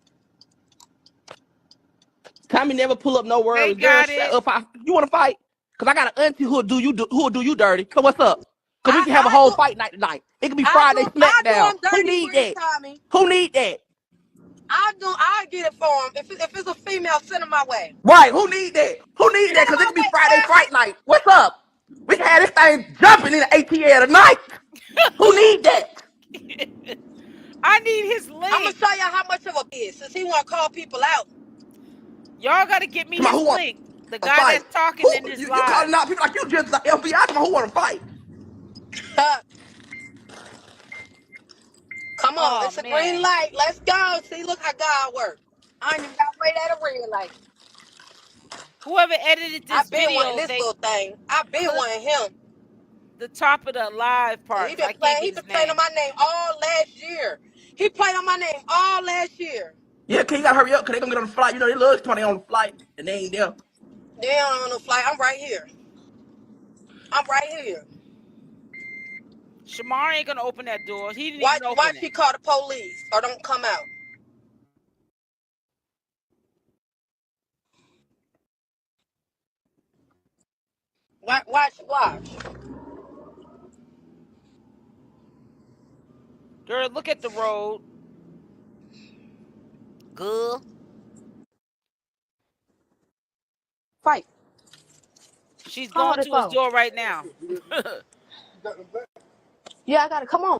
Tommy never pull up no words. Girl, shut up. You want to fight? Cause I got an auntie who'll do you dirty. So what's up? Cause we can have a whole fight night tonight. It could be Friday SmackDown. Who need that? Tommy. Who need that? I get it for him. If it's a female, send him my way. Right? Who need that? Who need that? Cause it could be Friday fight night. What's up? We can have this thing jumping in the ATL tonight. Who need that? I need his link. I'm gonna show y'all how much of a is since he want to call people out. Y'all gotta get me his link. The guy that's talking in this live. You calling out people like you just the FBI? Who want to fight? Come on, it's a green light. Let's go. See, look how God works. I ain't even got to wait at a red light. Whoever edited this video, wanting this little thing. I've been wanting him. The top of the live part. He been playing on my name all last year. He played on my name all last year. Yeah, you gotta hurry up because they gonna get on the flight. You know, they love somebody on the flight and they ain't there. They ain't on the flight. I'm right here. Shamar ain't gonna open that door. He didn't even open it. Why she call the police or don't come out? Watch. Girl, look at the road. Good. Fight. She's going to his door right now. Yeah, I got it. Come on.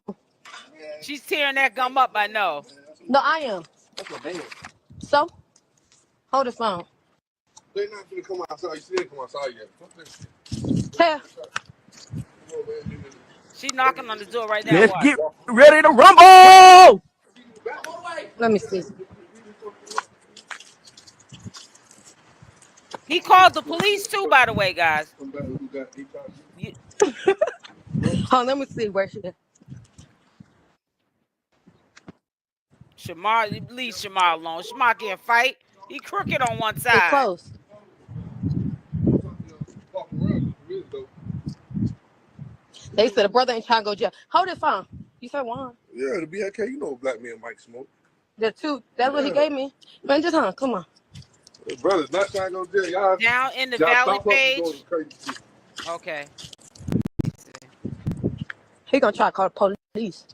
She's tearing that gum up, I know. No, I am. So? Hold the phone. They're not going to come outside. You see they come outside yet. Tell. She's knocking on the door right now. Let's get ready to rumble! Let me see. He called the police too, by the way, guys. Let me see where she is. Shamar, leave Shamar alone. Shamar can't fight. He crooked on one side. They close. They said the brother ain't trying to go jail. Hold it phone. You said one. Yeah, the BK, you know black man Mike smoke. The two. That's what he gave me. Man, just come on. The brother's not trying to go jail. Y'all down in the Valley page. Okay. He gonna try to call the police.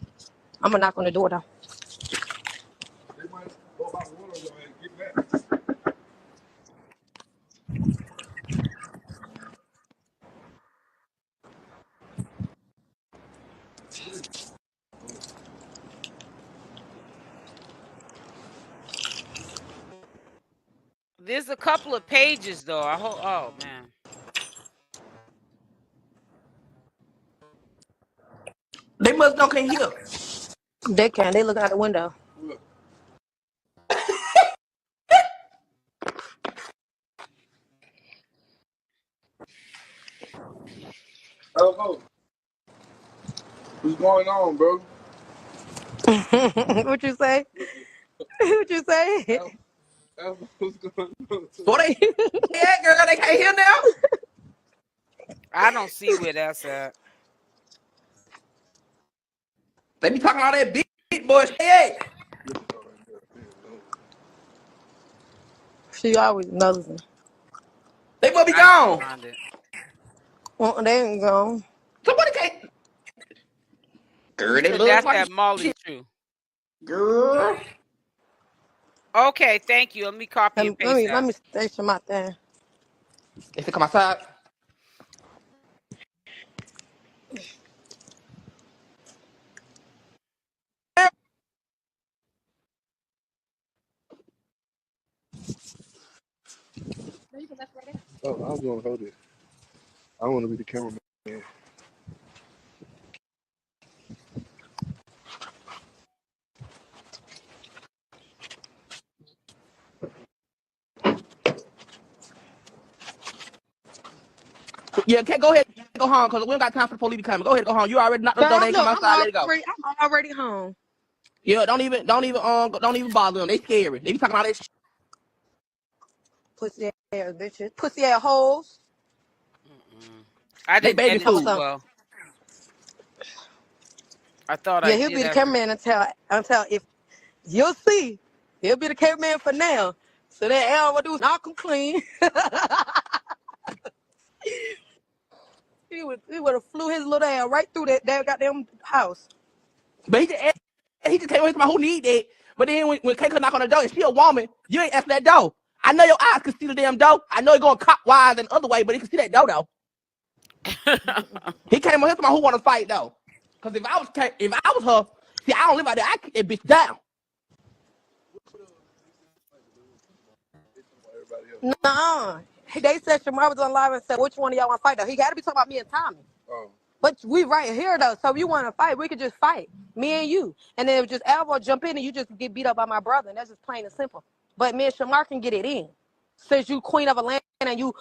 I'm gonna knock on the door though. They might go about the water and get back. There's a couple of pages though. I hope. Oh man. They must not can't hear. They can. They look out the window. Oh, what's going on, bro? What you say? What you say? What's going on? So they, yeah, girl, they can't hear now. I don't see where that's at. They be talking all that big boy shit. She always knows me. They must be gone. Well, they ain't gone. Somebody can't. Girl, they look that's like that Molly too. Girl. Okay, thank you. Let me copy and paste that. Let me station my thing. If it come outside. Oh, I was going to hold it. I want to be the cameraman. Yeah, okay, go ahead. Go home because we don't got time for the police to come. Go ahead, go home. You already knocked the door. They come outside. Let it go. I'm already home. Yeah, don't even bother them. They scary. They be talking all that shit. Pussy ass bitches. Pussy ass hoes. I didn't baby food. Well. I thought he'll be the cameraman until if you'll see. He'll be the cameraman for now. So that Al will do knock him clean. he would have flew his little ass right through that goddamn house. But he just came with my who need that. But then when K knock on the door and she a woman, you ain't answer that door. I know your eyes can see the damn door. I know you're going cop wise and the other way, but he can see that door though. He came on here to my who want to fight though. Cause if I was her, see, I don't live out there. I kick that bitch down. Nuh-uh. They said Shamar was on live and said, which one of y'all want to fight though? He got to be talking about me and Tommy. Oh. But we right here though, so if you want to fight, we could just fight, me and you, and then just Alvo jump in and you just get beat up by my brother, and that's just plain and simple. But me and Shamar can get it in. Since you queen of Atlanta and you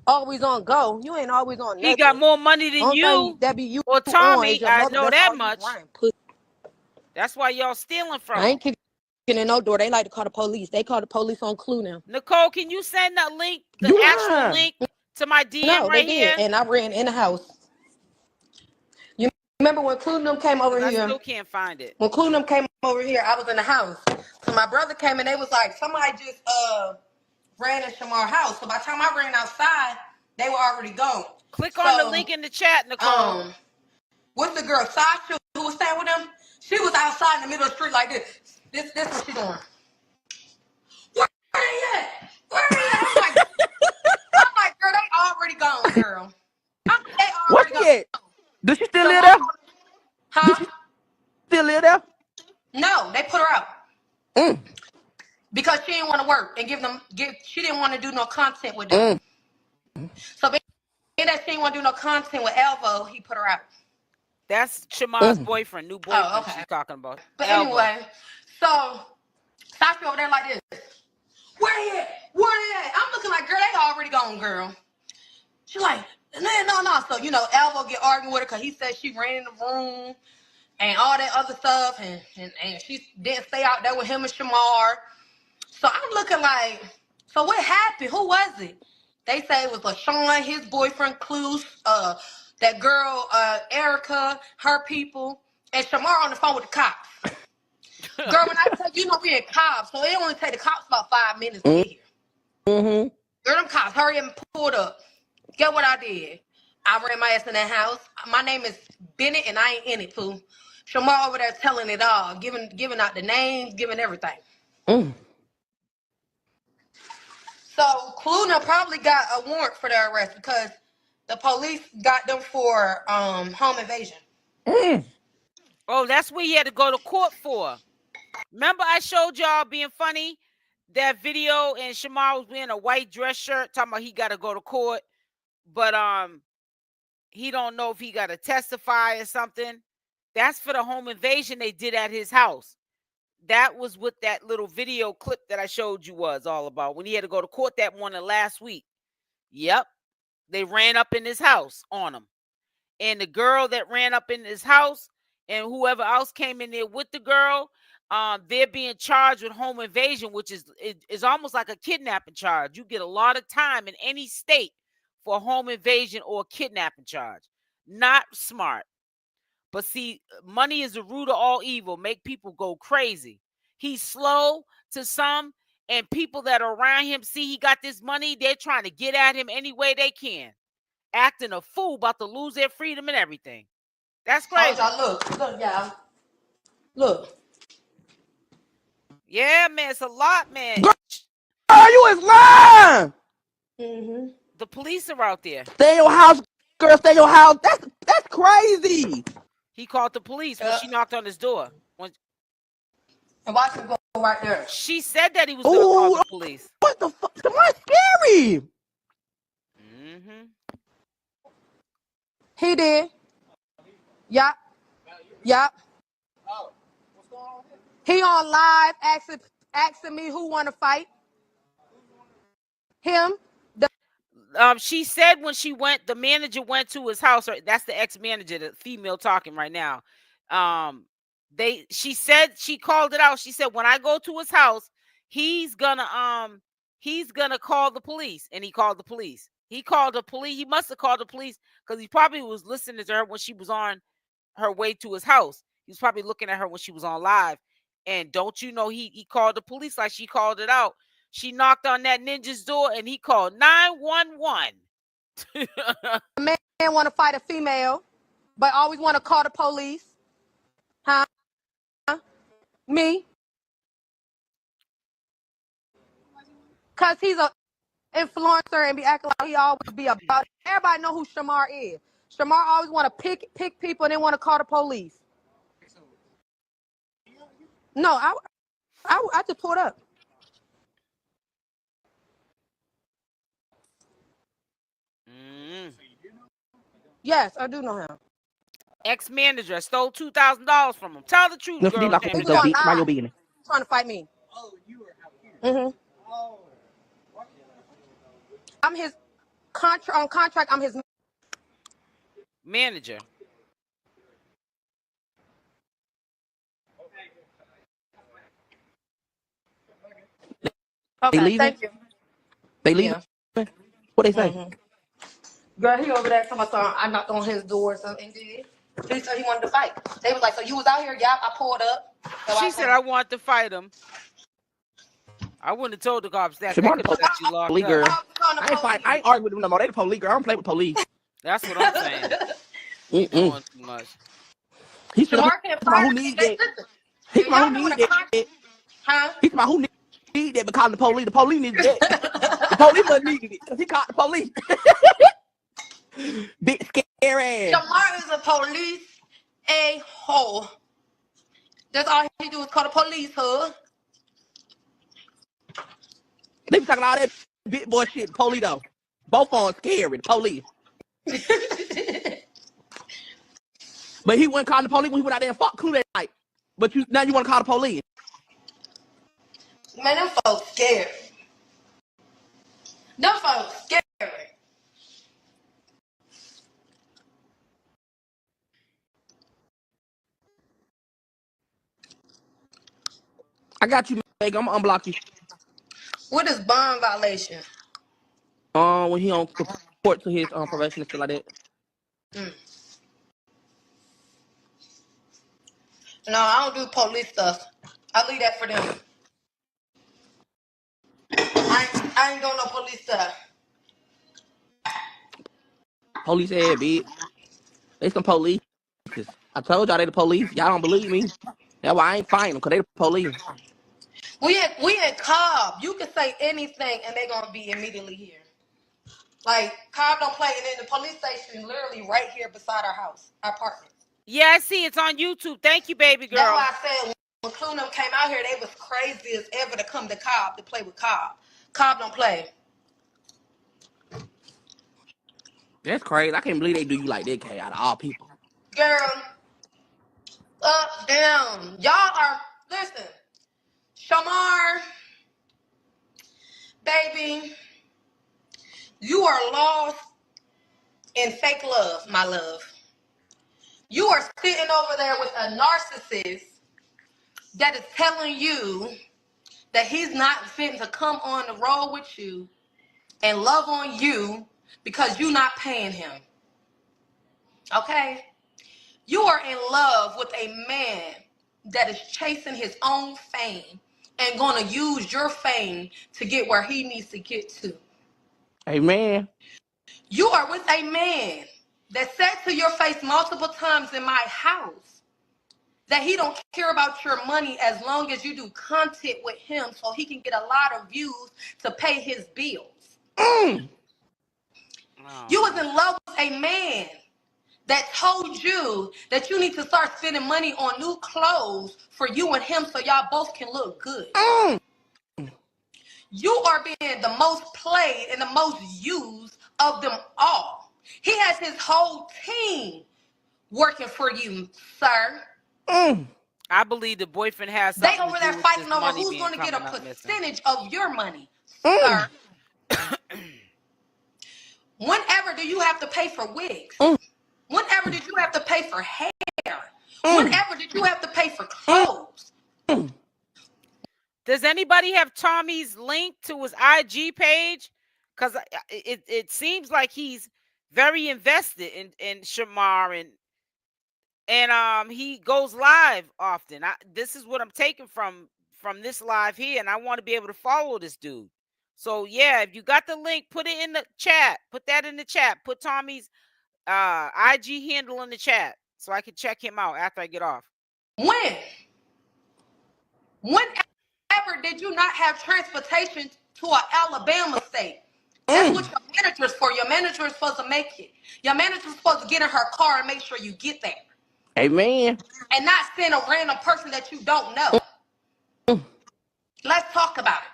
always on go, you ain't always on nothing. He got more money than you. That be you or Tommy. I know that much. That's why y'all stealing from. I ain't kicking in no door. They like to call the police. They call the police on Clue now. Nicole, can you send that link, the actual link to my DM right here? And I ran in the house. You remember when Clue came over here? I still can't find it. When Clue came over here, I was in the house. So my brother came and they was like, somebody just ran in Shamar's house. So by the time I ran outside, they were already gone. Click on the link in the chat, Nicole. What's the girl, Sasha, who was staying with them? She was outside in the middle of the street like this. This what she doing. Where they at? Where they at? I'm like, girl, they already gone, girl. They already gone. Does she still live there? Huh? Does she still live there? No, they put her out. Because she didn't want to work and she didn't want to do no content with them. So being that she didn't want to do no content with Alvo, he put her out. That's Shamar's boyfriend, new boyfriend she's talking about. But anyway, so Sasha over there like this. Where they at? Where they at? I'm looking like, girl, they already gone, girl. She like, no. So, Alvo get arguing with her because he said she ran in the room and all that other stuff. And she didn't stay out there with him and Shamar. So I'm looking like, so what happened? Who was it? They say it was LaShawn, his boyfriend, Clue, that girl, Erica, her people, and Shamar on the phone with the cops. Girl, when I tell you, we in cops, so it only take the cops about 5 minutes to get here. Girl, them cops hurry up and pulled up. Get what I did? I ran my ass in that house. My name is Bennett, and I ain't in it, poo. Shamar over there telling it all, giving out the names, giving everything. So Cluna probably got a warrant for their arrest because the police got them for home invasion. Oh, that's what he had to go to court for. Remember I showed y'all being funny? That video and Shamar was wearing a white dress shirt talking about he got to go to court. But he don't know if he got to testify or something. That's for the home invasion they did at his house. That was what that little video clip that I showed you was all about when he had to go to court that morning last week. Yep. They ran up in his house on him. And the girl that ran up in his house and whoever else came in there with the girl, they're being charged with home invasion, which is almost like a kidnapping charge. You get a lot of time in any state for home invasion or kidnapping charge. Not smart. But see, money is the root of all evil. Make people go crazy. He's slow to some, and people that are around him see he got this money. They're trying to get at him any way they can. Acting a fool, about to lose their freedom and everything. That's crazy. Look, y'all. Look. Yeah, man, it's a lot, man. Girl, you is lying. The police are out there. Stay in your house, girl. Stay in your house. That's crazy. He called the police when she knocked on his door. And watch him go right there. She said that he was going to call the police. What the fuck? That's scary. He did. Yup. Oh, what's going on here? He on live asking me who want to fight. Him. She said when she went, the manager went to his house. That's the ex-manager, the female talking right now. She said, she called it out. She said, when I go to his house, he's gonna call the police. And he called the police. He called the police. He must have called the police because he probably was listening to her when she was on her way to his house. He was probably looking at her when she was on live. And don't you know, he called the police like she called it out. She knocked on that ninja's door and he called 911 man want to fight a female, but always want to call the police? Huh? Me? Because he's a influencer and be acting like he always be about it. Everybody know who Shamar is. Shamar always want to pick people and then want to call the police. No, I just pulled up. Yes, I do know him. Ex-manager stole $2,000 from him. Tell the truth, No, girl. bitch, mind your business. Trying to fight me. Mm-hmm. I'm his contract. I'm his manager. Okay, they leaving? thank you. They leaving? Yeah. What they say? Girl, he over there talking about I knocked on his door and did. He said he wanted to fight. They was like, so you was out here? Yep, I pulled up. So she said I wanted to fight him. I wouldn't have told the cops that. Shamar, They could have you locked girl. up. I ain't arguing with them no more. They the police, girl. I don't play with police. That's what I'm saying. You're doing too much. He's about who need that. He's about who need that. Huh? He's about who need that, but calling the police. The police needed that. The police must needed it because he called the police. Big scary ass. Shamar is a police a-hole. That's all he do is call the police, huh? They be talking all that big boy shit. Police though. Both on scary. The police. But he wasn't calling the police when he went out there and fucked Clue that night. But now you want to call the police. Man, them folks scared. Them folks scared. I got you, Meg. I'm gonna unblock you. What is bond violation? When he on report to his probation and stuff like that. No, I don't do police stuff. I leave that for them. I ain't doing no police stuff. Police head, bitch. They some police. I told y'all they the police. Y'all don't believe me. That's why I ain't fighting them, because they the police. We in Cobb. You can say anything and they gonna be immediately here. Like, Cobb don't play, and then the police station literally right here beside our house, our apartment. Yeah, I see. It's on YouTube. Thank you, baby girl. That's why I said when Queenopp came out here, they was crazy as ever to come to Cobb to play with Cobb. Cobb don't play. That's crazy. I can't believe they do you like that, K, out of all people. Girl, up, down. Y'all are, listen, Shamar, baby, you are lost in fake love, my love. You are sitting over there with a narcissist that is telling you that he's not fit to come on the road with you and love on you because you're not paying him. Okay? You are in love with a man that is chasing his own fame and gonna use your fame to get where he needs to get to. Amen. You are with a man that said to your face multiple times in my house that he don't care about your money as long as you do content with him so he can get a lot of views to pay his bills. You was in love with a man that told you that you need to start spending money on new clothes for you and him so y'all both can look good. You are being the most played and the most used of them all. He has his whole team working for you, sir. I believe the boyfriend has something they over to there do with fighting this over money who's being going to get a coming up percentage of your money, sir. Whenever do you have to pay for wigs? Whenever did you have to pay for hair? Whenever did you have to pay for clothes? Does anybody have Tommy's link to his IG page? Because it seems like he's very invested in Shamar and he goes live often. This is what I'm taking from this live here, and I want to be able to follow this dude. So yeah, if you got the link, put it in the chat. Put that in the chat. Put Tommy's IG handle in the chat so I can check him out after I get off. Whenever did you not have transportation to an Alabama state? That's what your manager's for. Your manager is supposed to make it. Your manager's supposed to get in her car and make sure you get there. Amen. And not send a random person that you don't know. Let's talk about it.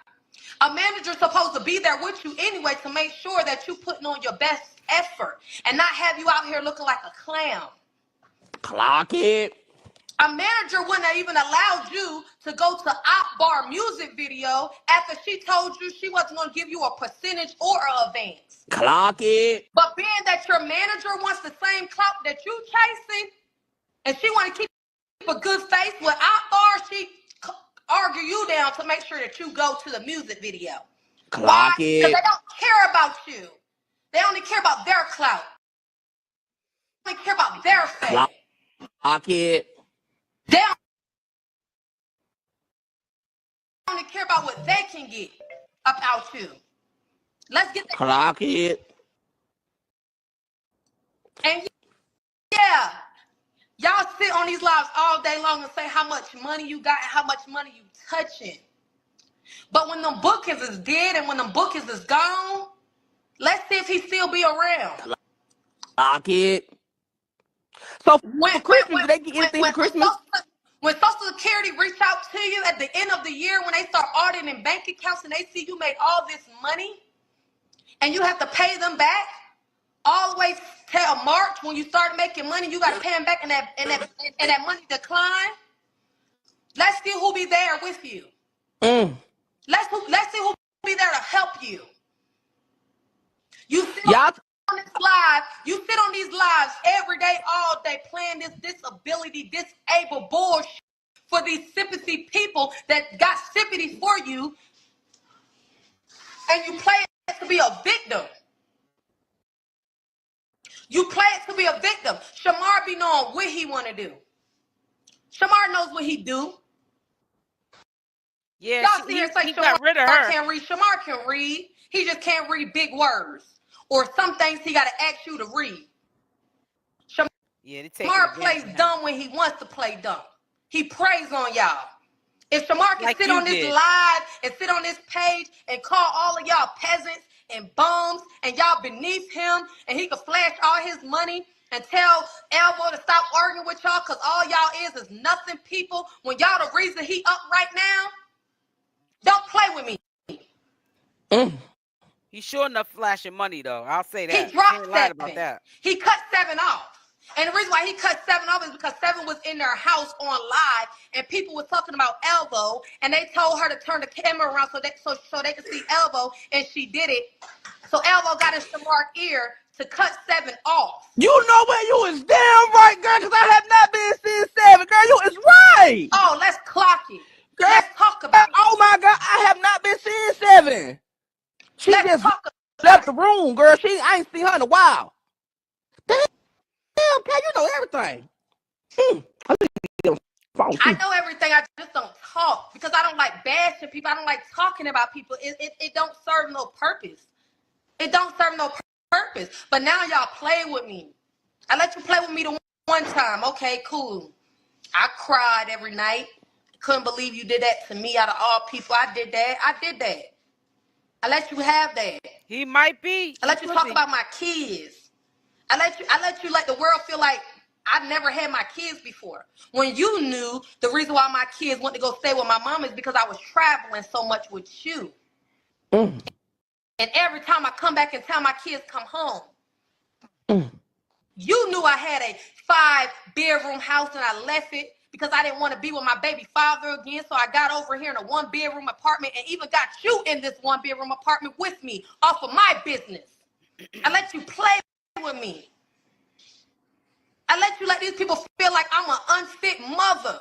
A manager's supposed to be there with you anyway to make sure that you putting on your best effort and not have you out here looking like a clown. Clock it. A manager wouldn't have even allowed you to go to Op Bar music video after she told you she wasn't going to give you a percentage or an advance. Clock it. But being that your manager wants the same clout that you chasing, and she want to keep a good face with Op Bar, she argue you down to make sure that you go to the music video. Clock Why? it. Because they don't care about you. They only care about their clout. They only care about their fame. Clock it. They only care about what they can get about you. Let's get that. Clock it. And yeah, y'all sit on these lives all day long and say how much money you got and how much money you touching. But when them bookings is dead and when them bookings is gone, let's see if he still be around. Clock it. So for Christmas, do they get anything for Christmas? When Social Security reach out to you at the end of the year, when they start auditing bank accounts and they see you made all this money and you have to pay them back all the way till March, when you start making money, you got to pay them back and that money decline. Let's see who be there with you. Let's see who be there to help you. You sit on this live. You sit on these lives every day, all day, playing this disability, disabled bullshit for these sympathy people that got sympathy for you, and you play it to be a victim. You play it to be a victim. Shamar be knowing what he want to do. Shamar knows what he do. Yeah, y'all see here say he Shamar got rid of her. Can't read. Shamar can read. He just can't read big words. Or some things he got to ask you to read. Shamar plays dumb when he wants to play dumb. He preys on y'all. If Shamar can sit on this live and sit on this page and call all of y'all peasants and bums and y'all beneath him, and he can flash all his money and tell Elbow to stop arguing with y'all because all y'all is nothing people, when y'all the reason he up right now, don't play with me. He's sure enough flashing money, though. I'll say that. He dropped 7. About that. He cut 7 off. And the reason why he cut 7 off is because 7 was in their house on live, and people were talking about Elbow, and they told her to turn the camera around so they could see Elbow, and she did it. So Elbow got in Shamar's ear to cut 7 off. You know where you is damn right, girl, because I have not been seeing 7. Girl, you is right. Oh, let's clock it. Girl, let's talk about it. Oh my God, I have not been seeing 7. She just left the room, girl. I ain't seen her in a while. Damn, girl, you know everything. I know everything. I just don't talk because I don't like bashing people. I don't like talking about people. It don't serve no purpose. It don't serve no purpose. But now y'all play with me. I let you play with me the one time. Okay, cool. I cried every night. Couldn't believe you did that to me out of all people. I did that. I let you have that. He might be. I let you talk about my kids. I let you let the world feel like I never had my kids before. When you knew the reason why my kids went to go stay with my mom is because I was traveling so much with you. And every time I come back and tell my kids come home, you knew I had a 5-bedroom house and I left it because I didn't want to be with my baby father again. So I got over here in a 1-bedroom apartment and even got you in this 1-bedroom apartment with me off of my business. I let you play with me. I let these people feel like I'm an unfit mother.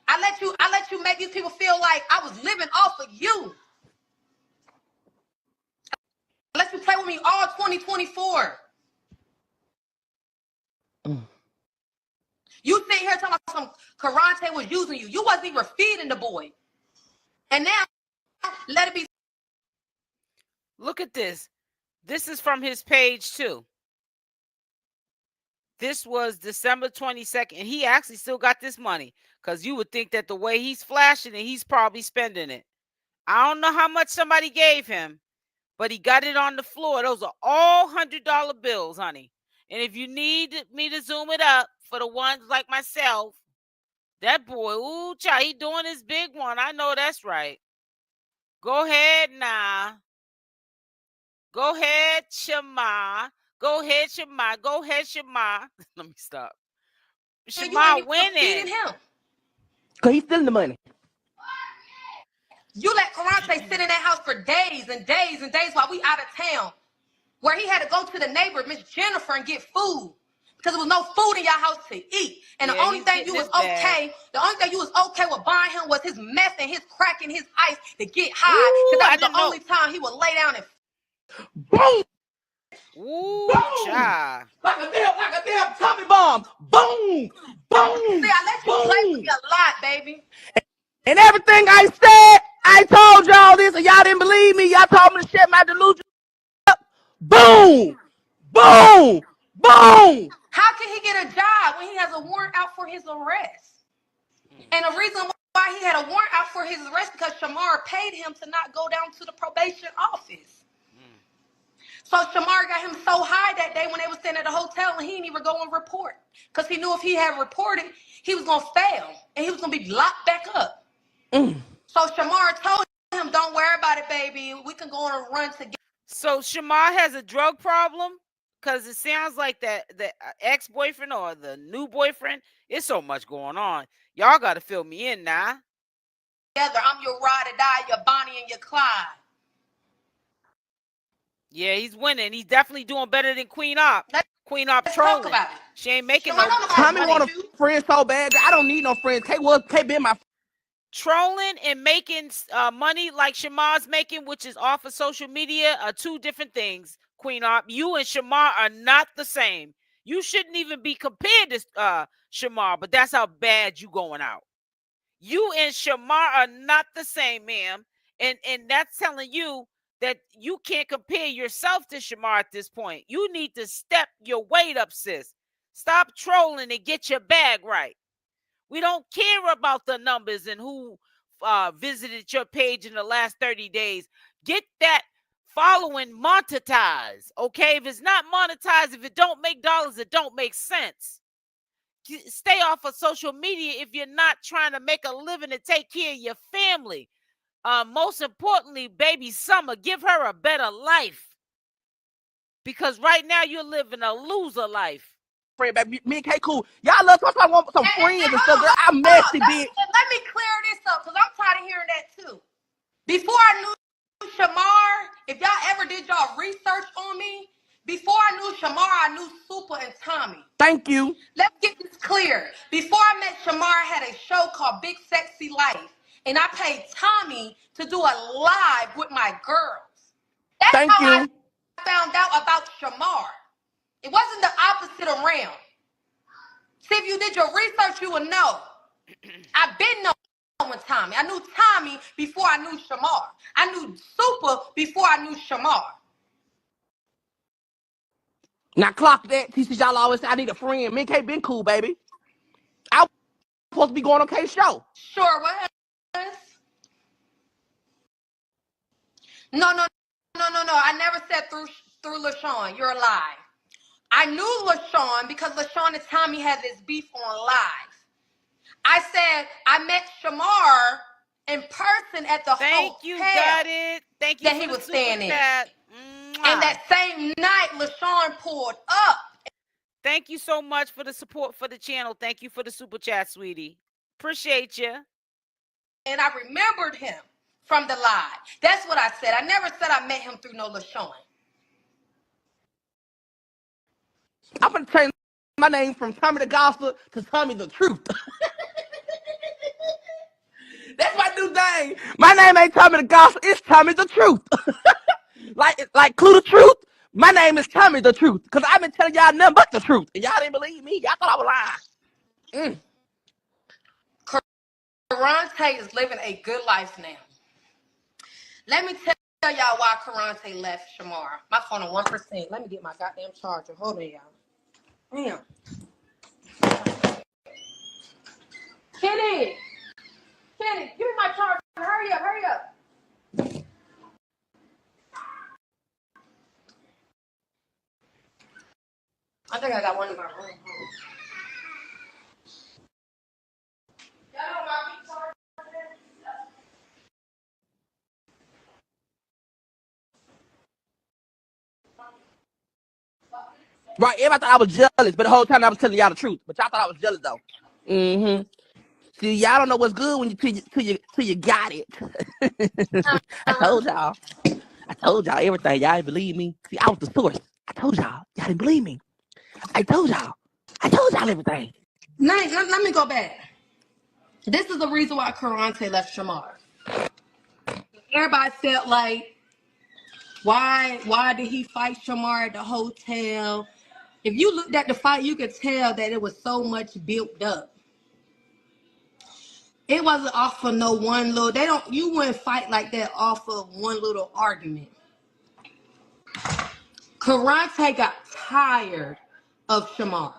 I let you make these people feel like I was living off of you. I let you play with me all 2024. You sit here talking about some Karate was using you. You wasn't even feeding the boy. And now Let it be. Look at this. This is from his page too. This was December 22nd. And he actually still got this money, because you would think that the way he's flashing it, he's probably spending it. I don't know how much somebody gave him, but he got it on the floor. Those are all $100 bills, honey. And if you need me to zoom it up for the ones like myself, that boy, ooh, child, he doing his big one. I know that's right. Go ahead now. Go ahead, Shamar. Go ahead, Shamar. Go ahead, Shamar. Let me stop. Shamar winning. Because he's stealing the money. You let Karante sit in that house for days and days and days while we out of town, where he had to go to the neighbor, Miss Jennifer, and get food. Because there was no food in your house to eat. And the only thing you was okay with buying him was his meth and his crack and his ice to get high. Because that was the only time he would lay down and boom. Ooh, child. Like a damn Tommy bomb. Boom. Boom. See, I let you play with me a lot, baby. And everything I said, I told y'all this, and y'all didn't believe me. Y'all told me to shut my delusion up. Boom. Boom. Boom. How can he get a job when he has a warrant out for his arrest? And the reason why he had a warrant out for his arrest because Shamar paid him to not go down to the probation office. So Shamar got him so high that day when they was staying at the hotel, and he didn't even go and report. Because he knew if he had reported, he was going to fail. And he was going to be locked back up. So Shamar told him, don't worry about it, baby. We can go on a run together. So Shamar has a drug problem? Because it sounds like that the ex-boyfriend or the new boyfriend, it's so much going on. Y'all got to fill me in now. I'm your ride or die, your Bonnie and your Clyde. Yeah, he's winning. He's definitely doing better than Queenopp. Queenopp trolling. Talk about it. She ain't making Shamar, no Tommy money. want a friend so bad. I don't need no friends. Can't be my trolling and making money like Shamar's making, which is off of social media, are two different things. Queenopp, you and Shamar are not the same. You shouldn't even be compared to Shamar, but that's how bad you going out. You and Shamar are not the same, ma'am, and that's telling you that you can't compare yourself to Shamar at this point. You need to step your weight up, sis. Stop trolling and get your bag right. We don't care about the numbers and who visited your page in the last 30 days. Get that following monetized, okay? If it's not monetized, if it don't make dollars, it don't make sense. Stay off of social media if you're not trying to make a living and take care of your family. Most importantly, baby Summer, give her a better life. Because right now you're living a loser life. Friend, baby. Me and K cool. Y'all love sometimes want some friends and stuff. Girl, I'm messy, bitch. Let me clear this up, because I'm tired of hearing that too. Before I knew Shamar, if y'all ever did y'all research on me, before I knew Shamar, I knew Super and Tommy. Thank you. Let's get this clear. Before I met Shamar, I had a show called Big Sexy Life, and I paid Tommy to do a live with my girls. That's how I found out about Shamar. It wasn't the opposite around. See, if you did your research, you would know. I've been knowing Tommy. I knew Tommy before I knew Shamar. I knew Super before I knew Shamar. Now clock that. Teaches y'all always say I need a friend. Me and K been cool, baby. I was supposed to be going on K's show. Sure was. No. I never said through LaShawn. You're a lie. I knew LaShawn because LaShawn and Tommy had this beef on live. I said I met Shamar in person at the hotel. Thank you, got it. Thank you that for he the was staying in. Mwah. And that same night, LaShawn pulled up. Thank you so much for the support for the channel. Thank you for the super chat, sweetie. Appreciate you. And I remembered him from the live. That's what I said. I never said I met him through no LaShawn. I'm going to change my name from Tommy the Gospel to Tommy the Truth. That's my new thing. My name ain't Tommy the Gospel. It's Tommy the Truth. like Clue the Truth. My name is Tommy the Truth. Because I've been telling y'all nothing but the truth. And y'all didn't believe me. Y'all thought I was lying. Karante is living a good life now. Let me tell y'all why Karante left Shamar. My phone on 1%. Let me get my goddamn charger. Hold on, y'all. Damn. Kenny, give me my charger. Hurry up. I think I got one in my room. Right, everybody thought I was jealous, but the whole time I was telling y'all the truth. But y'all thought I was jealous though. Mm-hmm. See, y'all don't know what's good when till you got it. I told y'all everything. Y'all didn't believe me. See, I was the source. I told y'all. Y'all didn't believe me. I told y'all everything. Let me go back. This is the reason why Karante left Shamar. Everybody felt like, why did he fight Shamar at the hotel? If you looked at the fight, you could tell that it was so much built up. It wasn't off of no one little. You wouldn't fight like that off of one little argument. Karante got tired of Shamar.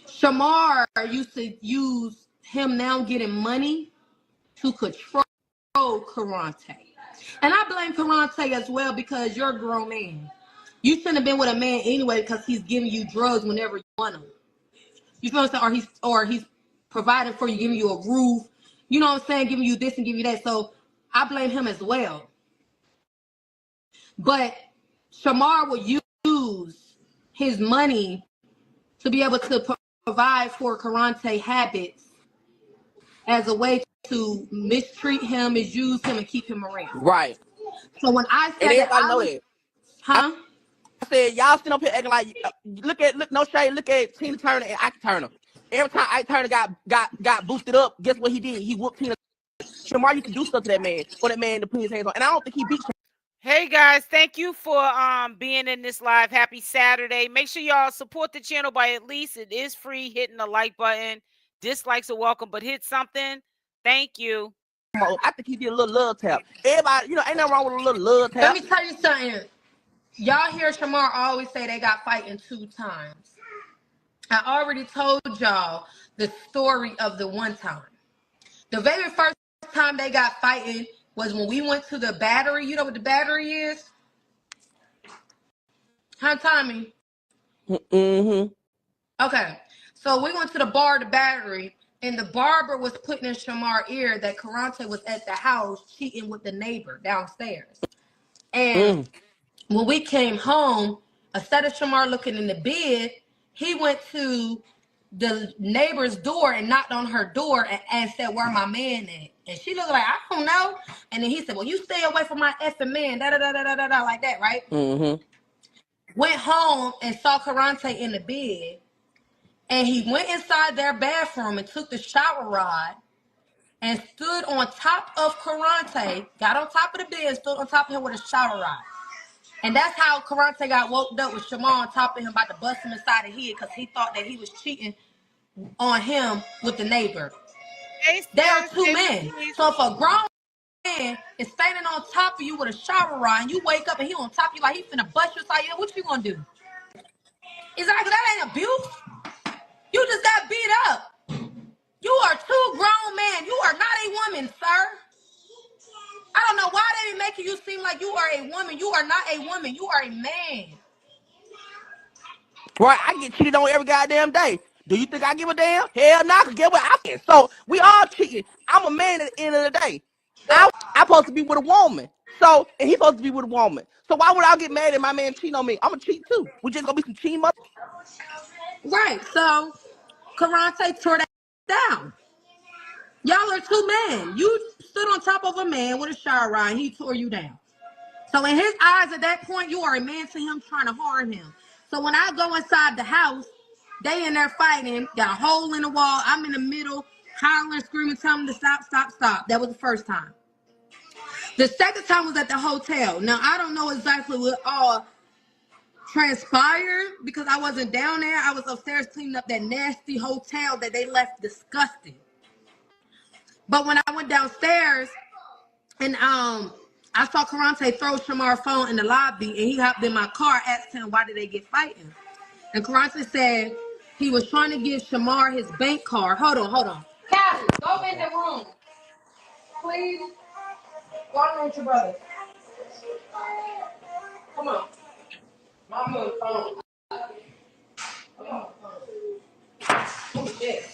Shamar used to use him now getting money to control Karante. And I blame Karante as well because you're a grown man. You shouldn't have been with a man anyway because he's giving you drugs whenever you want them. You feel what I'm saying? Or he's providing for you, giving you a roof. You know what I'm saying? Giving you this and giving you that. So I blame him as well. But Shamar will use his money to be able to provide for Karante habits as a way to mistreat him, misuse him, and keep him around. Right. So when I And said that, everybody know that. Huh? I said, y'all sitting up here acting like, look, no shade, look at Tina Turner and Ike Turner. Every time Ike Turner got boosted up, guess what he did? He whooped Tina. Shamar used to do stuff to that man for that man to put his hands on. And I don't think he beat Shamar. Hey guys, thank you for being in this live. Happy Saturday. Make sure y'all support the channel by at least, it is free, hitting the like button. Dislikes are welcome, but hit something. Thank you. I think he did a little love tap. Everybody, ain't nothing wrong with a little love tap. Let me tell you something. Y'all hear Shamar always say they got fighting 2 times. I already told y'all the story of the one time. The very first time they got fighting was when we went to the Battery. You know what the Battery is? Huh, Tommy? Mm-hmm. Okay. So we went to the bar, the Battery, and the barber was putting in Shamar's ear that Karante was at the house cheating with the neighbor downstairs. And when we came home, instead of Shamar looking in the bed, he went to the neighbor's door and knocked on her door and said, "Where my man at?" And she looked like, "I don't know." And then he said, "Well, you stay away from my effing man," da da da da da da, like that, right? Mm-hmm. Went home and saw Karante in the bed, and he went inside their bathroom and took the shower rod and stood on top of Karante, got on top of the bed, stood on top of him with a shower rod. And that's how Karante got woke up with Shamar on top of him about to bust him inside the head because he thought that he was cheating on him with the neighbor. They are 2 men. So if a grown man is standing on top of you with a shower rod and you wake up and he on top of you like he finna bust you inside, what you gonna do? Exactly, that ain't abuse. You just got beat up. You are 2 grown men. You are not a woman, sir. I don't know why they be making you seem like you are a woman. You are not a woman. You are a man. Right, I get cheated on every goddamn day. Do you think I give a damn? Hell no, cause get what I can. So we all cheating. I'm a man at the end of the day. I'm supposed to be with a woman. So, and he's supposed to be with a woman. So why would I get mad at my man cheating on me? I'm gonna cheat too. We just gonna be some cheating mother. Right, so Karante tore that down. Y'all are 2 men. You stood on top of a man with a shower rod and he tore you down. So in his eyes at that point, you are a man to him trying to harm him. So when I go inside the house, they in there fighting, got a hole in the wall. I'm in the middle, hollering, screaming, telling them to stop, stop, stop. That was the first time. The second time was at the hotel. Now, I don't know exactly what all transpired because I wasn't down there. I was upstairs cleaning up that nasty hotel that they left disgusting. But when I went downstairs, And I saw Karante throw Shamar's phone in the lobby, and he hopped in my car, asked him why did they get fighting. And Karante said he was trying to give Shamar his bank card. Hold on. Calvin, go in the room. Please. Go in with your brother. Come on. Mama, phone. Come on. Oh, shit.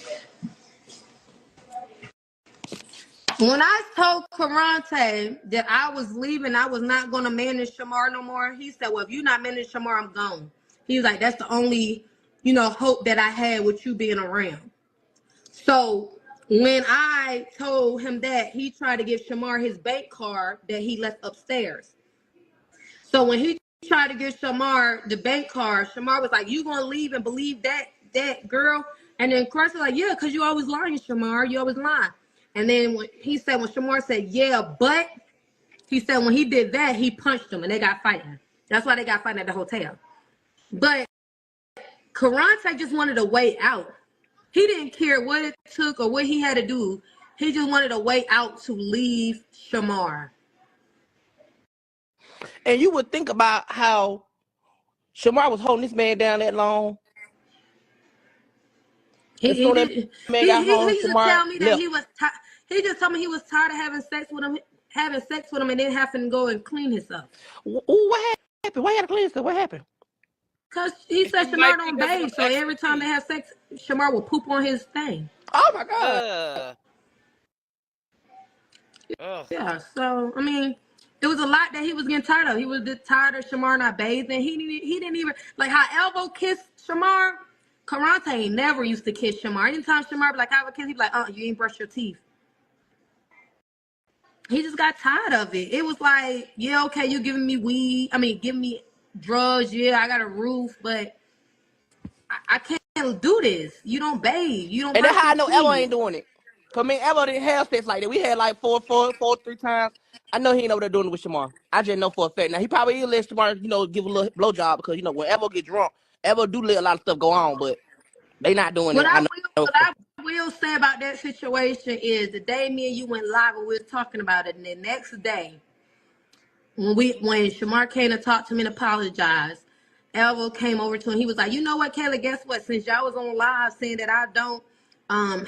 When I told Karante that I was leaving, I was not going to manage Shamar no more, he said, well, if you're not managing Shamar, I'm gone. He was like, that's the only, hope that I had with you being around. So when I told him that, he tried to give Shamar his bank card that he left upstairs. So when he tried to give Shamar the bank card, Shamar was like, you going to leave and believe that girl? And then Christ was like, yeah, because you always lying, Shamar. You always lying. And then when Shamar said, yeah, but he said when he did that, he punched him and they got fighting. That's why they got fighting at the hotel. But Karante just wanted a way out. He didn't care what it took or what he had to do. He just wanted a way out to leave Shamar. And you would think about how Shamar was holding this man down that long. He just tell me that he was he just told me he was tired of having sex with him and then having to go and clean himself. What happened? Why you had to clean himself? What happened? Because he said Shamar don't bathe, so every time they have sex, Shamar will poop on his thing. Oh my God. Yeah, so I mean, it was a lot that he was getting tired of. He was tired of Shamar not bathing. He didn't even like how Elvo kissed Shamar. Karante never used to kiss Shamar. Anytime Shamar be like, "I have a kiss," he'd be like, you ain't brush your teeth." He just got tired of it. It was like, yeah, okay, you giving me weed. I mean, giving me drugs. Yeah, I got a roof, but I can't do this. You don't bathe. You don't. And brush that's how I know your Evo teeth. ain't doing it. Cause me and Evo didn't have sex like that. We had like four, 3 times. I know he ain't over there doing it with Shamar. I just know for a fact. Now he probably will let Shamar, give a little blowjob because when Evo get drunk, Evo do let a lot of stuff go on, but they not doing What it. I I know. will say about that situation is the day me and you went live and we were talking about it, and the next day when Shamar came to talk to me and apologize, Elvo came over to him. He was like, you know what, Kayla, guess what? Since y'all was on live saying that I don't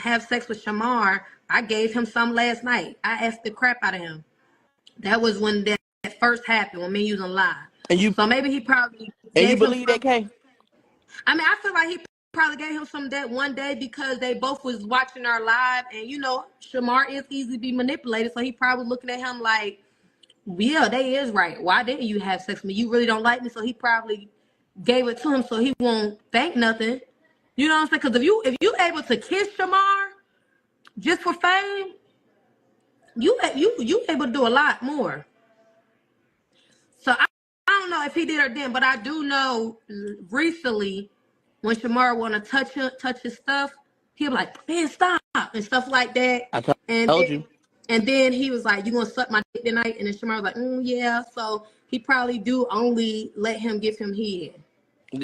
have sex with Shamar, I gave him some last night. I asked the crap out of him. That was when that first happened, when me and you was on live. So maybe he probably gave him believe some. that, Kay? I mean, I feel like he probably gave him some that one day because they both was watching our live, and Shamar is easy to be manipulated, so he probably looking at him like, yeah, they is right. Why didn't you have sex with me? You really don't like me, so he probably gave it to him so he won't think nothing. You know what I'm saying? Because if you able to kiss Shamar just for fame, you able to do a lot more. So I don't know if he did or didn't, but I do know recently when Shamar want to touch his stuff, he'll be like, man, stop, and stuff like that. I told you. And then he was like, you gonna suck my dick tonight? And then Shamar was like, yeah. So he probably do only let him give him head.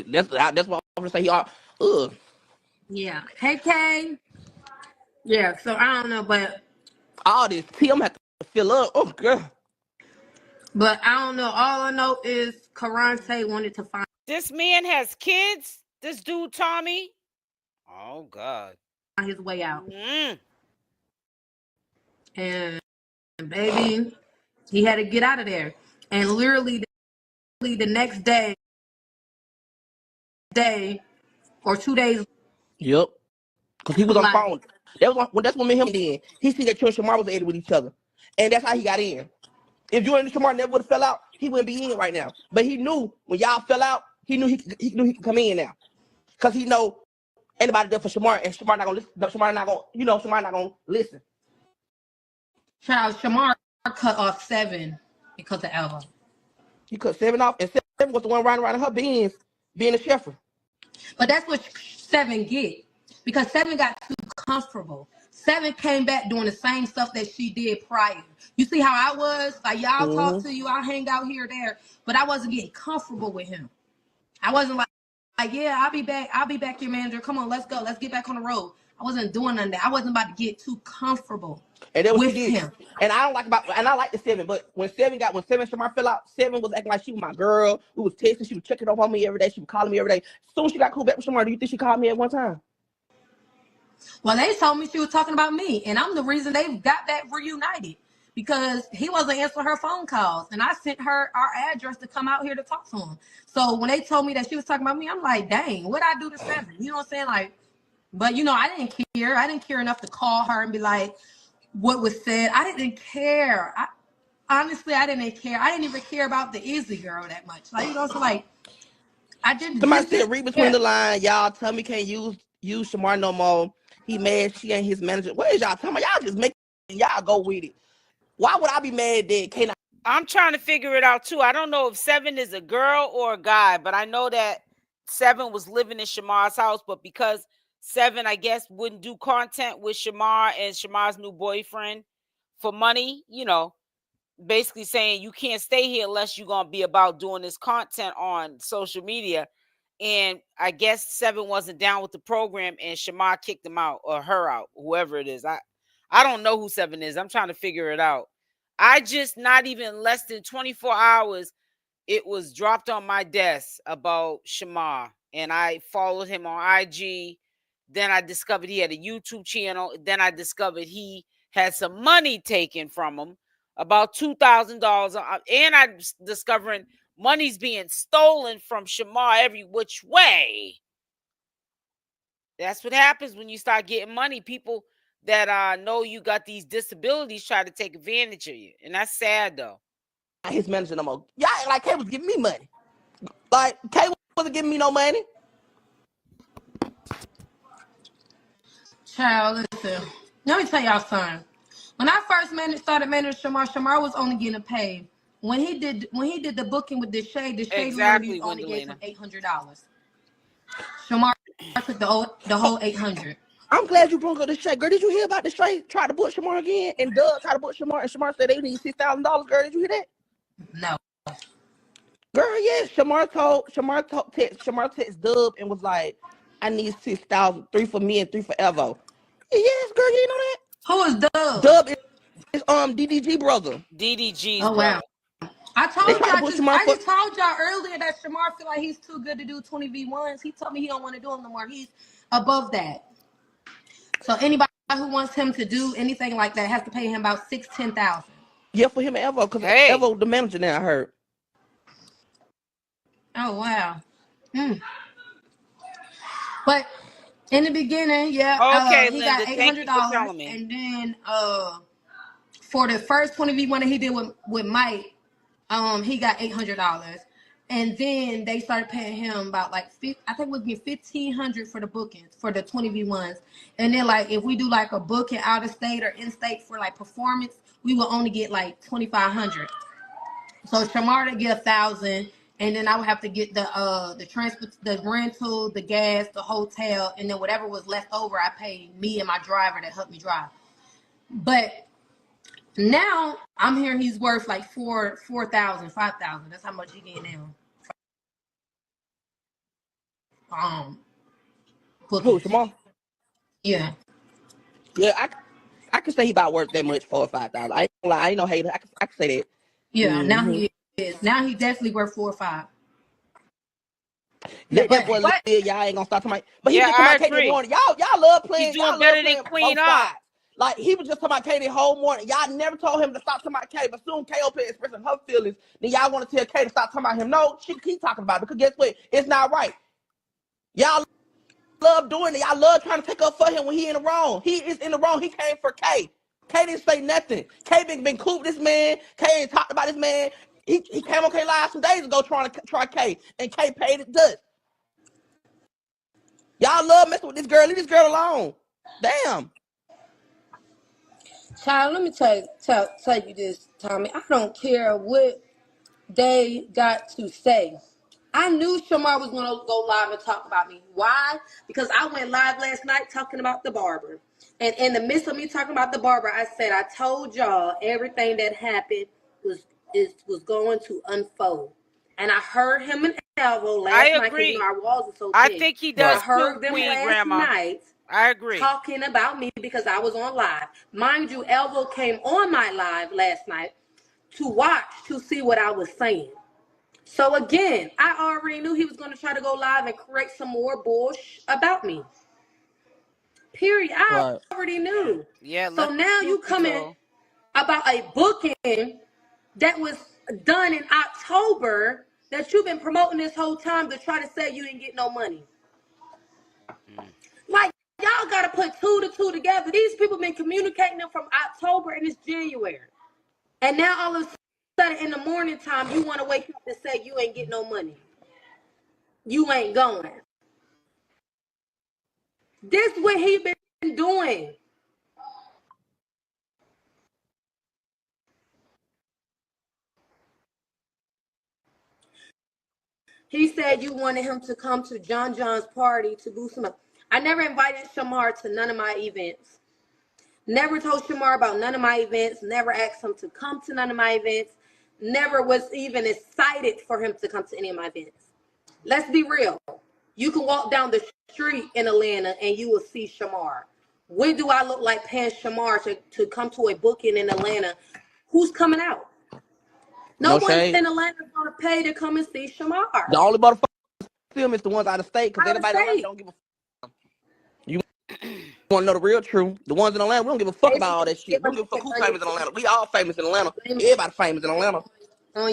That's what I'm gonna say. Yeah. Hey, Kay. Yeah. So I don't know, but all this tea, I'm gonna have to fill up. Oh, girl. But I don't know. All I know is Karante wanted to find. This man has kids. This dude, Tommy. Oh God. His way out. And baby, he had to get out of there. And literally the next day or 2 days. Yep. Because he was on the phone. That's when me and him did. He see that Trish and Shamar was edited with each other. And that's how he got in. If you and Shamar never would have fell out, he wouldn't be in right now. But he knew when y'all fell out, he knew he could come in now. Because he know anybody there for Shamar, and Shamar not gonna listen. Shamar not gonna listen. Child, Shamar cut off 7 because of Elva. He cut 7 off, and 7 was the one riding around her being a chef. But that's what 7 get. Because 7 got too comfortable. 7 came back doing the same stuff that she did prior. You see how I was? Like, y'all talk to you, I'll hang out here or there. But I wasn't getting comfortable with him. I wasn't like, yeah, I'll be back, your manager. Come on, let's go. Let's get back on the road. I wasn't doing none of that. I wasn't about to get too comfortable And then what she with did, him. and I like the 7, but when 7 Shamar fell out, 7 was acting like she was my girl. We was texting, she was checking up on me every day, she was calling me every day. As soon as she got cool back with Shamar, do you think she called me at one time? Well, they told me she was talking about me, and I'm the reason they got back reunited because he wasn't answering her phone calls, and I sent her our address to come out here to talk to him. So when they told me that she was talking about me, I'm like, dang, what'd I do to 7? You know what I'm saying? Like, but I didn't care. I didn't care enough to call her and be like, what was said. I didn't care. Honestly, I didn't care. I didn't even care about the Izzy girl that much. Like, so like, I didn't Somebody said, just read between yeah. the lines. Y'all tell me can't use Shamar no more. He mad she ain't his manager. What is y'all talking about? Y'all just make y'all go with it. Why would I be mad that can't I'm trying to figure it out too. I don't know if 7 is a girl or a guy, but I know that 7 was living in Shamar's house, but because 7, I guess, wouldn't do content with Shamar and Shamar's new boyfriend for money, basically saying you can't stay here unless you're going to be about doing this content on social media. And I guess 7 wasn't down with the program and Shamar kicked him out or her out, whoever it is. I don't know who 7 is. I'm trying to figure it out. I just, not even less than 24 hours, it was dropped on my desk about Shamar, and I followed him on IG. Then I discovered he had a YouTube channel. Then I discovered he had some money taken from him, about $2,000. And I'm discovering money's being stolen from Shamar every which way. That's what happens when you start getting money. People that know you got these disabilities try to take advantage of you. And that's sad, though. his manager no more? Y'all act like Kay was giving me money. Like, Kay wasn't giving me no money. Child, listen. Let me tell y'all something. When I first started managing Shamar was only getting paid. When he did the booking with DeShay Exactly, only gave him Wendelina. $800. Shamar took the whole $800. I'm glad you broke up the straight. Girl, did you hear about the straight try to book Shamar again? And Doug tried to book Shamar, and Shamar said they need $6,000. Girl, did you hear that? No. Girl, yes. Shamar text Dub and was like, I need 6,000, 3 for me and 3 for Evo. Yes, girl, you know that? Who is Dub? Dub is DDG brother. DDG's Oh wow. brother. I They told tried to y'all book Shamar I for just told y'all earlier that Shamar feel like he's too good to do 20v1s. He told me he don't want to do them no more. He's above that. So anybody who wants him to do anything like that has to pay him about $10,000. yeah, for him and Evo, because Hey. Evo the manager now, I heard. Oh wow. But in the beginning, Okay, he Linda, got thank you for $800, telling me. and then for the first 20v1 that he did with Mike, he got $800, and then they started paying him about like I think it was $1,500 for the bookings for the 20v1s, and then like if we do like a booking out of state or in state for like performance, we will only get like $2,500. So Shamar to get $1,000, and then I would have to get the transport, the rental, the gas, the hotel, and then whatever was left over, I paid me and my driver that helped me drive. But now I'm hearing he's worth like 4,000, 5,000. That's how much he get now. Who, Bookings. Shamar? Yeah. Yeah, I can say he about worth that much, 4 or 5,000. I ain't gonna lie, I ain't no hater. I can say that. Yeah. Now Mm-hmm. he is. Now he definitely worth 4 or 5. Yeah, Let that boy live. but Y'all ain't gonna stop talking about. But he was Yeah, just talking I about Katie this agree. morning. Y'all love He's playing. doing Y'all love better than playing Queen both OP. sides. Like he was just talking about Katie the whole morning. Y'all never told him to stop talking about Katie, but soon KOP expressing her feelings. Then y'all want to tell Katie to stop talking about him. No, she keep talking about it because guess what? It's not right. Y'all love doing it. Y'all love trying to take up for him when he in the wrong. He is in the wrong. He came for K. K didn't say nothing. K been cool with this man. K ain't talked about this man. He came on K Live some days ago trying to try K, and K paid it dust. Y'all love messing with this girl. Leave this girl alone. Damn. child, let me tell you this, Tommy. I don't care what they got to say. I knew Shamar was going to go live and talk about me. Why? Because I went live last night talking about the barber. And in the midst of me talking about the barber, I said, I told y'all everything that happened was going to unfold. And I heard him and Elvo last I night because agree. our walls are so I thick. think he does I heard too, them Queen last Grandma. night. I agree. Talking about me because I was on live. Mind you, Elvo came on my live last night to watch to see what I was saying. So again, I already knew he was going to try to go live and create some more bullshit about me. Period. I already knew. Yeah. So now you coming about a booking that was done in October that you've been promoting this whole time to try to say you didn't get no money. Like, y'all got to put 2 to 2 together. These people been communicating them from October and it's January. And now all of a sudden in the morning time, you want to wake up and say you ain't get no money. You ain't going. This is what he been doing. He said you wanted him to come to John John's party to boost him up. I never invited Shamar to none of my events. Never told Shamar about none of my events. Never asked him to come to none of my events. Never was even excited for him to come to any of my events. Let's be real. You can walk down the street in Atlanta and you will see Shamar. When do I look like paying Shamar to come to a booking in Atlanta? Who's coming out? No one in Atlanta is going to pay to come and see Shamar. The only motherfuckers film is the ones out of state because Out of anybody in Atlanta state. don't give a fuck. You want to know the real truth? The ones in Atlanta, we don't give a fuck about all that shit. We don't give a fuck who famous in Atlanta. We all famous in Atlanta. Everybody famous in Atlanta.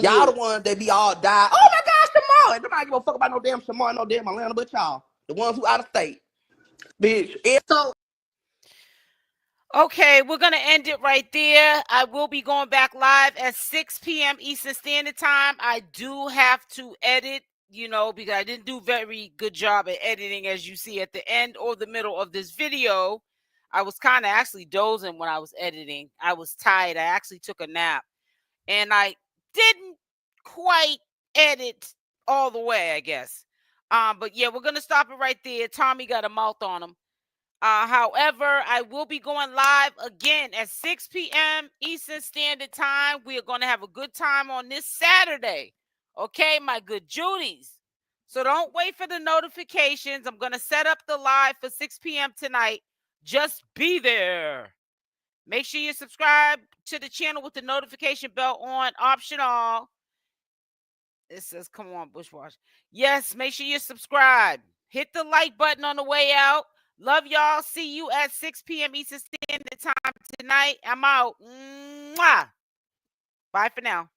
Y'all the ones that be all die. Oh my gosh, Shamar! Nobody give a fuck about no damn Shamar, no damn Atlanta, but y'all. The ones who out of state. Bitch. So okay, we're going to end it right there. I will be going back live at 6 p.m. Eastern Standard Time. I do have to edit, you know, because I didn't do a very good job at editing, as you see at the end or the middle of this video. I was kind of actually dozing when I was editing. I was tired. I actually took a nap. And I didn't quite edit all the way, I guess. But yeah, we're going to stop it right there. Tommy got a mouth on him. However, I will be going live again at 6 p.m. Eastern Standard Time. We are going to have a good time on this Saturday. Okay, my good Judies. So don't wait for the notifications. I'm going to set up the live for 6 p.m. tonight. Just be there. Make sure you subscribe to the channel with the notification bell on, optional. It says, come on, Bushwash. Yes, make sure you subscribe. Hit the like button on the way out. Love y'all. See you at 6 p.m. Eastern Standard Time tonight. I'm out. Mwah. Bye for now.